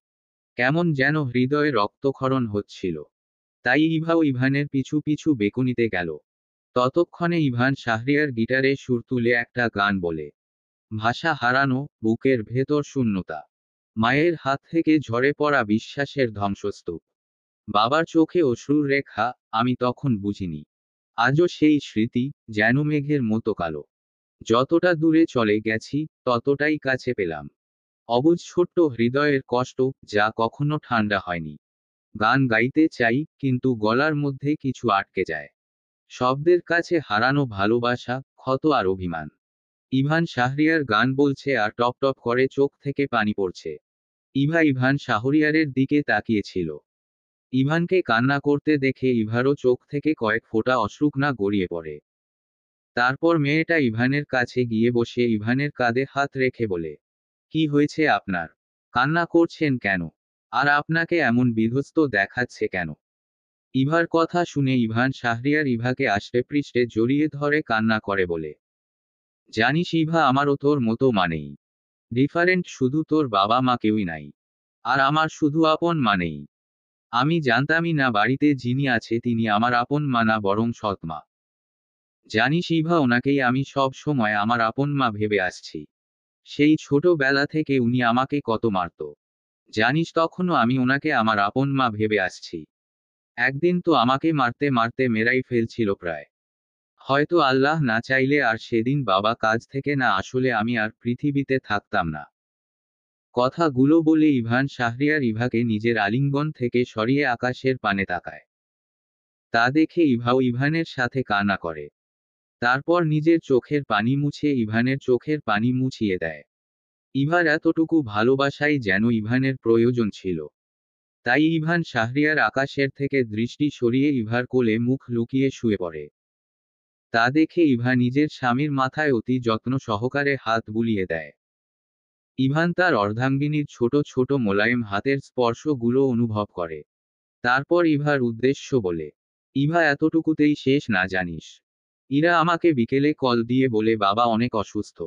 কেমন যেন হৃদয়ে রক্তক্ষরণ হচ্ছিল। তাই ইভাও ইভানের পিছু পিছু বেকুনিতে গেল। ততক্ষণে ইভান শাহরিয়ার গিটারে সুর তুলে একটা গান বলে। ভাষা হারানো, বুকের ভেতর শূন্যতা। মায়ের হাত থেকে ঝরে পড়া বিশ্বাসের ধ্বংসস্তূপ। বাবার চোখে অশ্রুর রেখা, আমি তখন বুঝিনি। আজও সেই স্মৃতি, যেন মেঘের মতো কালো। যতটা দূরে চলে গেছি, ততটাই কাছে পেলাম। অবুঝ ছোট্ট হৃদয়ের কষ্ট, যা কখনো ঠান্ডা হয়নি। গান গাইতে চাই, কিন্তু গলার মধ্যে কিছু আটকে যায়। শব্দের কাছে হারানো ভালোবাসা, ক্ষত আর অভিমান। ইভান শাহরিয়ার গান বলছে আর টপ টপ করে চোখ থেকে পানি পড়ছে। ইভান শাহরিয়ারের দিকে তাকিয়েছিল। ইভানকে কান্না করতে দেখে ইভারও চোখ থেকে কয়েক ফোঁটা অশ্রুকণা গড়িয়ে পড়ে। তারপর মেয়েটা ইভানের কাছে গিয়ে বসে ইভানের কাঁধে হাত রেখে বলে, কি হয়েছে আপনার? কান্না করছেন কেন? আর আপনাকে এমন বিধ্বস্ত দেখাচ্ছে কেন? ইভার কথা শুনে ইভান শাহরিয়ার ইভাকে আষ্টে পৃষ্ঠে জড়িয়ে ধরে কান্না করে বলে, জানিস ইভা, আমারও তোর মতো মানেই। ডিফারেন্ট, শুধু তোর বাবা মা কেউই নাই। আর আমার শুধু আপন মানেই। আমি জানতামই না বাড়িতে যিনি আছে তিনি আমার আপন মা না, বরং সৎমা। জানিস ইভা, ওনাকেই আমি সব সময় আমার আপন মা ভেবে আসছি। সেই ছোটবেলা থেকে উনি আমাকে কত মারত। জানিস, তখনও আমি ওনাকে আমার আপন মা ভেবে আসছি। একদিন তো আমাকে মারতে মারতে মেরাই ফেলছিল প্রায়। হয়তো আল্লাহ না চাইলে আর সেদিন বাবা কাজ থেকে না আসলে আমি আর পৃথিবীতে থাকতাম না। কথাগুলো বলে ইভান শাহরিয়ার ইভাকে নিজের আলিঙ্গন থেকে সরিয়ে আকাশের পানে তাকায়। তা দেখে ইভাও ইভানের সাথে কান্না করে। তারপর নিজের চোখের পানি মুছে ইভানের চোখের পানি মুছিয়ে দেয়। ইভার এতটুকু ভালোবাসাই যেন ইভানের প্রয়োজন ছিল। তাই ইভান শাহরিয়ার আকাশের থেকে দৃষ্টি সরিয়ে ইভার কোলে মুখ লুকিয়ে শুয়ে পড়ে। তা দেখে ইভা নিজের স্বামীর মাথায় অতি যত্ন সহকারে হাত বুলিয়ে দেয়। ইভান তার অর্ধাঙ্গিনীর ছোট ছোট মোলায়েম হাতের স্পর্শগুলো অনুভব করে। তারপর ইভার উদ্দেশ্য বলে, ইভা, এতটুকুতেই শেষ না জানিস। ইরা আমাকে বিকেলে কল দিয়ে বলে বাবা অনেক অসুস্থ।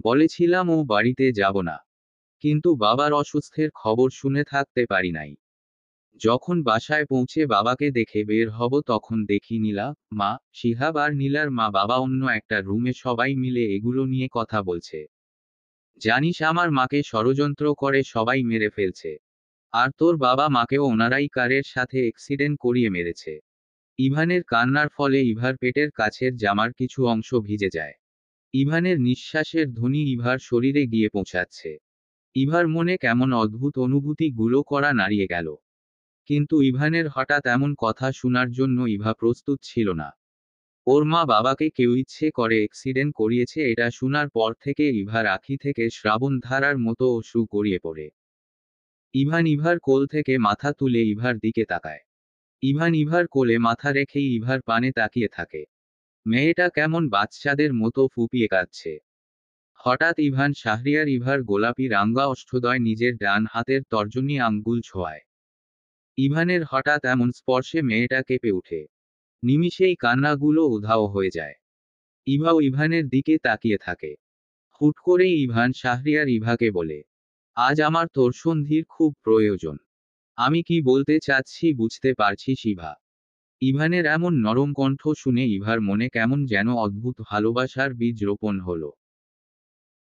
বলেছিলাম ও বাড়িতে যাব না। কিন্তু বাবার অসুস্থের খবর শুনে থাকতে পারি নাই। যখন বাসায় পৌঁছে বাবাকে দেখে বের হব তখন দেখি নীলা, মা, শিহাব আর নীলার মা বাবা অন্য একটা রুমে সবাই মিলে এগুলো নিয়ে কথা বলছে। জানিস, আমার মাকে ষড়যন্ত্র করে সবাই মেরে ফেলছে। আর তোর বাবা মাকেও ওনারাই কারের সাথে অ্যাক্সিডেন্ট করিয়ে মেরেছে। ইভানের কান্নার ফলে ইভার পেটের কাছের জামার কিছু অংশ ভিজে যায়। ইভানের নিঃশ্বাসের ধ্বনি ইভার শরীরে গিয়ে পৌঁছাচ্ছে। ইভার মনে কেমন অদ্ভুত অনুভূতি গুলো করা নাড়িয়ে গেল। কিন্তু ইভানের হঠাৎ এমন কথা শোনার জন্য ইভা প্রস্তুত ছিল না। ওর মা বাবাকে কেউ ইচ্ছে করে অ্যাক্সিডেন্ট করিয়েছে এটা শোনার পর থেকে ইভার আঁখি থেকে শ্রাবণ ধারার মতো অশ্রু গড়িয়ে পড়ে। ইভার কোল থেকে মাথা তুলে ইভার দিকে তাকায়। ইভার কোলে মাথা রেখেই ইভার পানে তাকিয়ে থাকে। মেয়েটা কেমন বাচ্চাদের মতো ফুপিয়ে কাঁদছে। হঠাৎ ইভান শাহরিয়ার ইভার গোলাপি রাঙ্গা ওষ্ঠদয় নিজের ডান হাতের তর্জনী আঙ্গুল ছোঁয়ায়। ইভানের হঠাৎ এমন স্পর্শে মেয়েটা কেঁপে ওঠে। নিমিষেই কান্নাগুলো উধাও হয়ে যায়। ইভাও ইভানের দিকে তাকিয়ে থাকে। হুট করেই ইভান শাহরিয়ার ইভাকে বলে, আজ আমার তোর সন্ধির খুব প্রয়োজন। আমি কি বলতে চাচ্ছি বুঝতে পারছিস ইভা? ইভানের এমন নরম কণ্ঠ শুনে ইভার মনে কেমন যেন অদ্ভুত ভালোবাসার বীজ রোপণ হলো।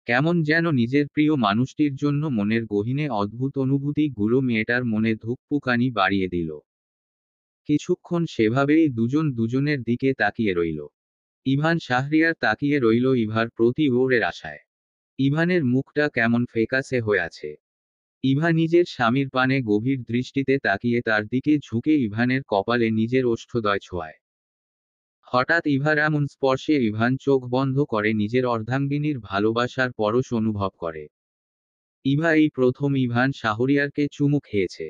কেমন যেন নিজের প্রিয় মানুষটির জন্য মনের গহীনে অদ্ভুত অনুভূতি গুলো মেয়েটার মনে ধুকপুকানি বাড়িয়ে দিল। কিছুক্ষণ সেভাবেই দুজন দুজনের দিকে তাকিয়ে রইল। ইভান শাহরিয়ার তাকিয়ে রইল ইভার প্রতি ওরের আশায়। ইভানের মুখটা কেমন ফ্যাকাশে হয়ে আছে। ইভা নিজের স্বামীর পানে গভীর দৃষ্টিতে তাকিয়ে তার দিকে ঝুঁকে ইভানের কপালে নিজের ওষ্ঠদয় ছোঁয়ায়। হঠাৎ ইভার এমন স্পর্শে ইভান চোখ বন্ধ করে নিজের অর্ধাঙ্গিনীর ভালোবাসার পরশ অনুভব করে। ইভা এই প্রথম ইভান শাহরিয়ারকে চুমু খেয়েছে।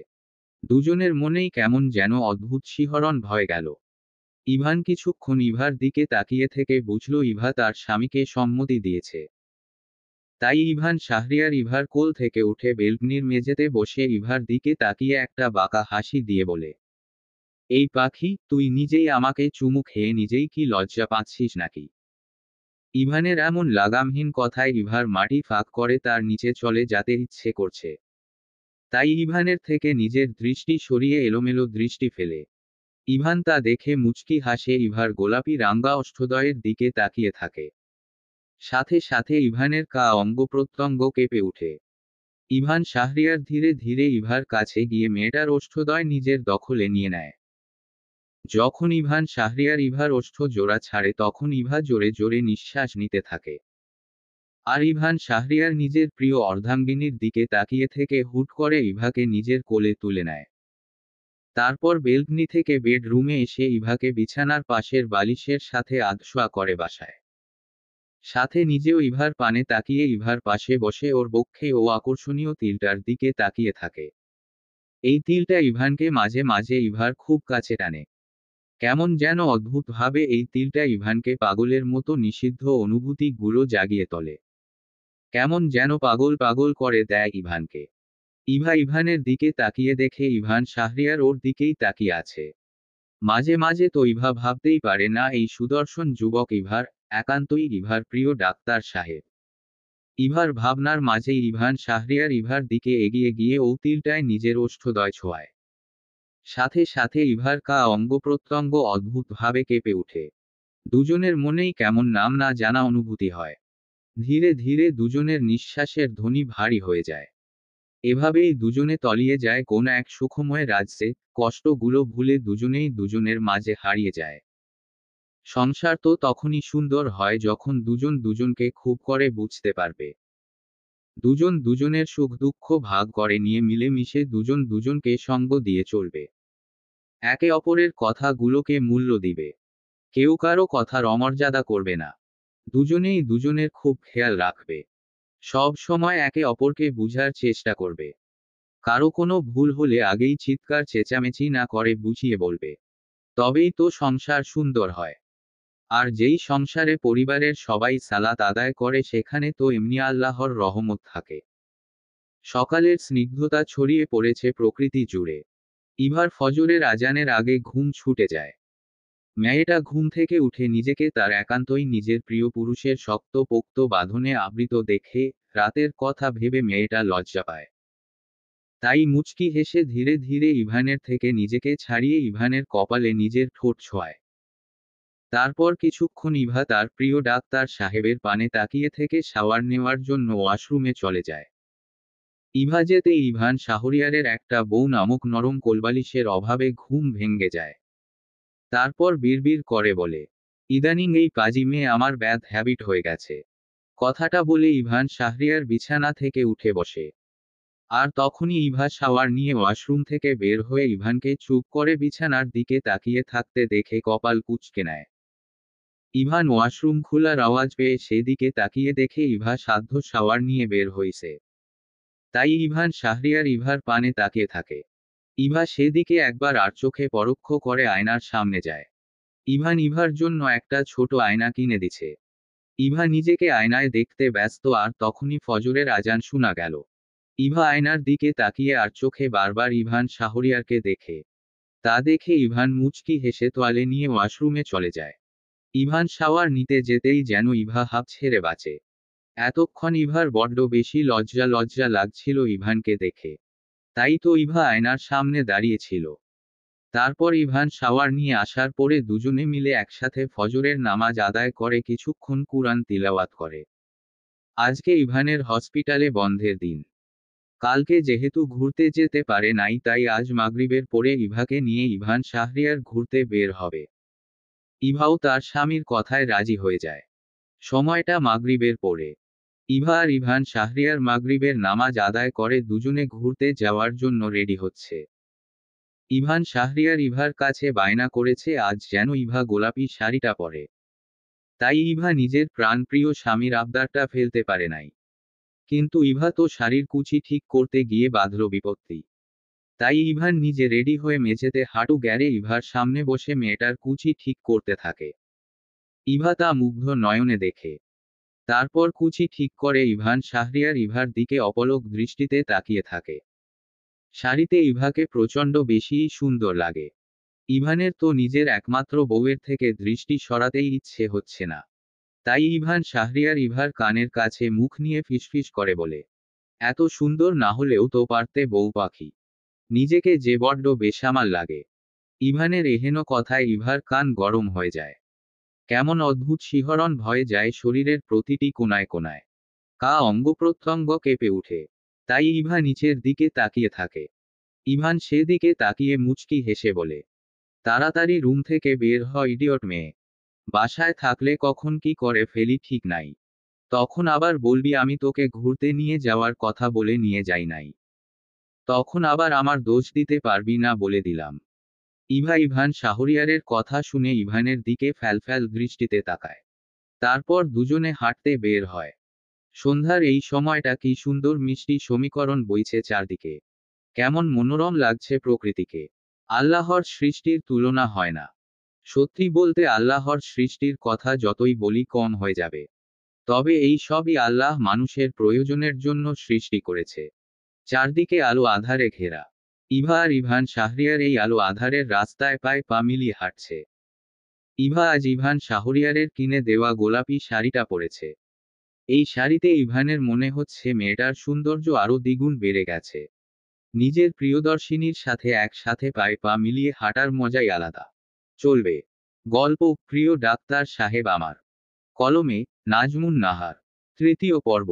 দুজনের মনেই কেমন যেন অদ্ভুত শিহরণ ভয় গেল। ইভান কিছুক্ষণ ইভার দিকে তাকিয়ে থেকে বুঝল ইভা তার স্বামীকে সম্মতি দিয়েছে। তাই ইভান শাহরিয়ার ইভার কোল থেকে উঠে বেলকনির মেঝেতে বসে ইভার দিকে তাকিয়ে একটা বাঁকা হাসি দিয়ে বলে, এই পাখি, তুই নিজেই আমাকে চুমু খেয়ে নিজেই কি লজ্জা পাচ্ছিস নাকি? ইভানের এমন লাগামহীন কথায় ইভার মাটি ফাঁক করে তার নিচে চলে যেতে ইচ্ছে করছে। তাই ইভানের থেকে নিজের দৃষ্টি সরিয়ে এলোমেলো দৃষ্টি ফেলে। ইভান তা দেখে মুচকি হাসে ইভার গোলাপি রাঙ্গা ওষ্ঠদ্বয়ের দিকে তাকিয়ে থাকে। সাথে সাথে ইভানের অঙ্গ প্রত্যঙ্গ কেঁপে ওঠে। ইভান শাহরিয়ার ধীরে ধীরে ইভার কাছে গিয়ে মেয়েটার ওষ্ঠদ্বয় নিজের দখলে নিয়ে নেয়। যখন ইভান শাহরিয়ার ইভার ওষ্ঠ জোড়া ছাড়ে তখন ইভা জোরে জোরে নিঃশ্বাস নিতে থাকে। আর ইভান শাহরিয়ার নিজের প্রিয় অর্ধাঙ্গিনীর দিকে তাকিয়ে থেকে হুট করে ইভাকে নিজের কোলে তুলে নেয়। তারপর বেলকনি থেকে বেডরুমে এসে ইভাকে বিছানার পাশের বালিশের সাথে আধশোয়া করে বাসায়। সাথে নিজেও ইভার পানে তাকিয়ে ইভার পাশে বসে ওর বক্ষে ও আকর্ষণীয় তিলটার দিকে তাকিয়ে থাকে। এই তিলটা ইভানকে মাঝে মাঝে ইভার খুব কাছে টানে। কেমন যেন অদ্ভুতভাবে এই তিলটা ইভানকে পাগলের মতো নিষিদ্ধ অনুভূতিগুলো জাগিয়ে তোলে। কেমন যেন পাগল পাগল করে দেয় ইভানকে। ইভা ইভানের দিকে তাকিয়ে দেখে ইভান শাহরিয়ার ওর দিকেই তাকিয়ে আছে। মাঝে মাঝে তো ইভা ভাবতেই পারে না এই সুদর্শন যুবক ইভার, একান্তই ইভার প্রিয় ডাক্তার সাহেব। ইভার ভাবনার মাঝেই ইভান শাহরিয়ার ইভার দিকে এগিয়ে গিয়ে ও তিলটায় নিজের ওষ্ঠদ্বয় ছোঁয়ায়। সাথে সাথে ইভার অঙ্গ প্রত্যঙ্গ অদ্ভুতভাবে কেঁপে ওঠে। দুজনের মনেই কেমন নাম না জানা অনুভূতি হয়। ধীরে ধীরে দুজনের নিঃশ্বাসের ধ্বনি ভারী হয়ে যায়। এভাবেই দুজনে তলিয়ে যায় কোন এক সুখময় রাজ্যে, কষ্টগুলো ভুলে দুজনেই দুজনের মাঝে হারিয়ে যায়। সংসার তো তখনই সুন্দর হয় যখন দুজন দুজনকে খুব করে বুঝতে পারবে। দুজন দুজনের সুখ দুঃখ ভাগ করে নিয়ে মিলেমিশে দুজন দুজনকে সঙ্গ দিয়ে চলবে। একে অপরের কথাগুলোকে মূল্য দিবে। কেউ কারো কথার অমর্যাদা করবে না। দুজনেই দুজনের খুব খেয়াল রাখবে। সব সময় একে অপরকে বুঝার চেষ্টা করবে। কারো কোনো ভুল হলে আগেই চিৎকার চেঁচামেচি না করে বুঝিয়ে বলবে। তবেই তো সংসার সুন্দর হয়। আর যেই সংসারে পরিবারের সবাই সালাত আদায় করে সেখানে তো এমনি আল্লাহর রহমত থাকে। সকালের স্নিগ্ধতা ছড়িয়ে পড়েছে প্রকৃতি জুড়ে। ইভার ফজরের আজানের আগে ঘুম ছুটে যায়। মেয়েটা ঘুম থেকে উঠে নিজেকে তার একান্তই নিজের প্রিয় পুরুষের শক্ত পোক্ত বাঁধনে আবৃত দেখে, রাতের কথা ভেবে মেয়েটা লজ্জা পায়। তাই মুচকি হেসে ধীরে ধীরে ইভানের থেকে নিজেকে ছাড়িয়ে ইভানের কপালে নিজের ঠোঁট ছোঁয়ায়। তারপর কিছুক্ষণ ইভা তার প্রিয় ডাক্তার সাহেবের পানে তাকিয়ে থেকে শাওয়ার নেওয়ার জন্য ওয়াশরুমে চলে যায়। ইভা যেতে ইভান শাহরিয়ারের একটা বউ নামক নরম কোলবালিশের অভাবে ঘুম ভেঙে যায়। তারপর বিড়বিড় করে বলে, ইদানিং এই পাজি মেয়ে আমার ব্যাড হ্যাবিট হয়ে গেছে। কথাটা বলে ইভান শাহরিয়ার বিছানা থেকে উঠে বসে। আর তখনই ইভা শাওয়ার নিয়ে ওয়াশরুম থেকে বের হয়ে ইভানকে চুপ করে বিছানার দিকে তাকিয়ে থাকতে দেখে কপাল কুঁচকে নেয়। ইভান ওয়াশরুম খোলার আওয়াজ পেয়ে সেদিকে তাকিয়ে দেখে ইভা সাধ্য শাওয়ার নিয়ে বের হইছে। তাই ইভান শাহরিয়ার ইভার পানে তাকিয়ে থাকে। ইভা সেদিকে একবার আর চোখে পরোক্ষ করে আয়নার সামনে যায়। ইভান ইভার জন্য একটা ছোট আয়না কিনে দিছে। ইভা নিজেকে আয়নায় দেখতে ব্যস্ত আর তখনই ফজরের আজান শোনা গেল। ইভা আয়নার দিকে তাকিয়ে আর চোখে বারবার ইভান শাহরিয়ারকে দেখে। তা দেখে ইভান মুচকি হেসে তোয়ালে নিয়ে ওয়াশরুমে চলে যায়। ইভান শাওয়ার নিতে যেতেই যেন ইভা হাঁপ ছেড়ে বাঁচে। এতক্ষণ ইভার বড্ড বেশি লজ্জা লজ্জা লাগছিল ইভানকে দেখে। তাই তো ইভা আয়নার সামনে দাঁড়িয়েছিল। তারপর ইভান শাওয়ার নিয়ে আসার পরে দুজনে মিলে একসাথে ফজরের নামাজ আদায় করে কিছুক্ষণ কুরআন তিলাওয়াত করে। আজকে ইভানের হসপিটালে বন্ধের দিন। কালকে যেহেতু ঘুরতে যেতে পারে নাই তাই আজ মাগরিবের পরে ইভাকে নিয়ে ইভান শাহরিয়ার ঘুরতে বের হবে। ইভাও তার স্বামীর কথায় রাজি হয়ে যায়। সময়টা মাগরিবের পরে। ইভা আর ইভান শাহরিয়ার মাগরিবের নামাজ আদায় করে দুজনে ঘুরতে যাওয়ার জন্য রেডি হচ্ছে। ইভান শাহরিয়ার ইভার কাছে বায়না করেছে আজ যেন ইভা গোলাপি শাড়িটা পরে। তাই ইভা নিজের প্রাণপ্রিয় স্বামীর আবদারটা ফেলতে পারে নাই। কিন্তু ইভা তো শাড়ির কুচি ঠিক করতে গিয়ে বাঁধল বিপত্তি। তাই ইভান নিজে রেডি হয়ে মেঝেতে হাঁটু গেড়ে ইভার সামনে বসে মেয়েটার কুচি ঠিক করতে থাকে। ইভা তা মুগ্ধ নয়নে দেখে। তারপর কুচি ঠিক করে ইভান শাহরিয়ার ইভার দিকে অপলক দৃষ্টিতে তাকিয়ে থাকে। শাড়িতে ইভাকে প্রচণ্ড বেশিই সুন্দর লাগে। ইভানের তো নিজের একমাত্র বউয়ের থেকে দৃষ্টি সরাতেই ইচ্ছে হচ্ছে না। তাই ইভান শাহরিয়ার ইভার কানের কাছে মুখ নিয়ে ফিসফিস করে বলে, এত সুন্দর না হলেও তো পারতে বউ পাখি। নিজেকে যে বড্ড বেসামাল লাগে। ইভানের এহেন কথায় ইভার কান গরম হয়ে যায়। কেমন অদ্ভুত শিহরণ ভয়ে যায় শরীরের প্রতিটি কোনায় কোনায়। কা অঙ্গ প্রত্যঙ্গ কেঁপে উঠে। তাই ইভা নিচের দিকে তাকিয়ে থাকে। ইভান সেদিকে তাকিয়ে মুচকি হেসে বলে, তাড়াতাড়ি রুম থেকে বের হ ইডিয়ট মেয়ে। বাসায় থাকলে কখন কি করে ফেলি ঠিক নাই। তখন আবার বলবি আমি তোকে ঘুরতে নিয়ে যাওয়ার কথা বলে নিয়ে যাই নাই। তখন আবার আমার দোষ দিতে পারবি না বলে দিলাম। ইভান শাহরিয়ারের কথা শুনে ইভানের দিকে ফ্যালফ্যাল দৃষ্টিতে তাকায়। তারপর দুজনে হাঁটতে বের হয়। সন্ধ্যার এই সময়টা কি সুন্দর মিষ্টি সমীকরণ বইছে চারদিকে। কেমন মনোরম লাগছে প্রকৃতিকে। আল্লাহর সৃষ্টির তুলনা হয় না। সত্যি বলতে আল্লাহর সৃষ্টির কথা যতই বলি কম হয়ে যাবে। তবে এই সবই আল্লাহ মানুষের প্রয়োজনের জন্য সৃষ্টি করেছে। চারদিকে আলো আধারে ঘেরা। ইভা আর ইভান শাহরিয়ার এই আলো আধারের রাস্তায় পায়ে পা মিলিয়ে হাঁটছে। ইভা আজ ইভান শাহরিয়ারের কিনে দেওয়া গোলাপি শাড়িটা পরেছে। এই শাড়িতে ইভানের মনে হচ্ছে মেয়েটার সৌন্দর্য আরও দ্বিগুণ বেড়ে গেছে। নিজের প্রিয়দর্শিনীর সাথে একসাথে পায়ে পা মিলিয়ে হাঁটার মজাই আলাদা। চলবে। গল্প প্রিয় ডাক্তার সাহেব আমার। কলমে নাজমুন নাহার। তৃতীয় পর্ব।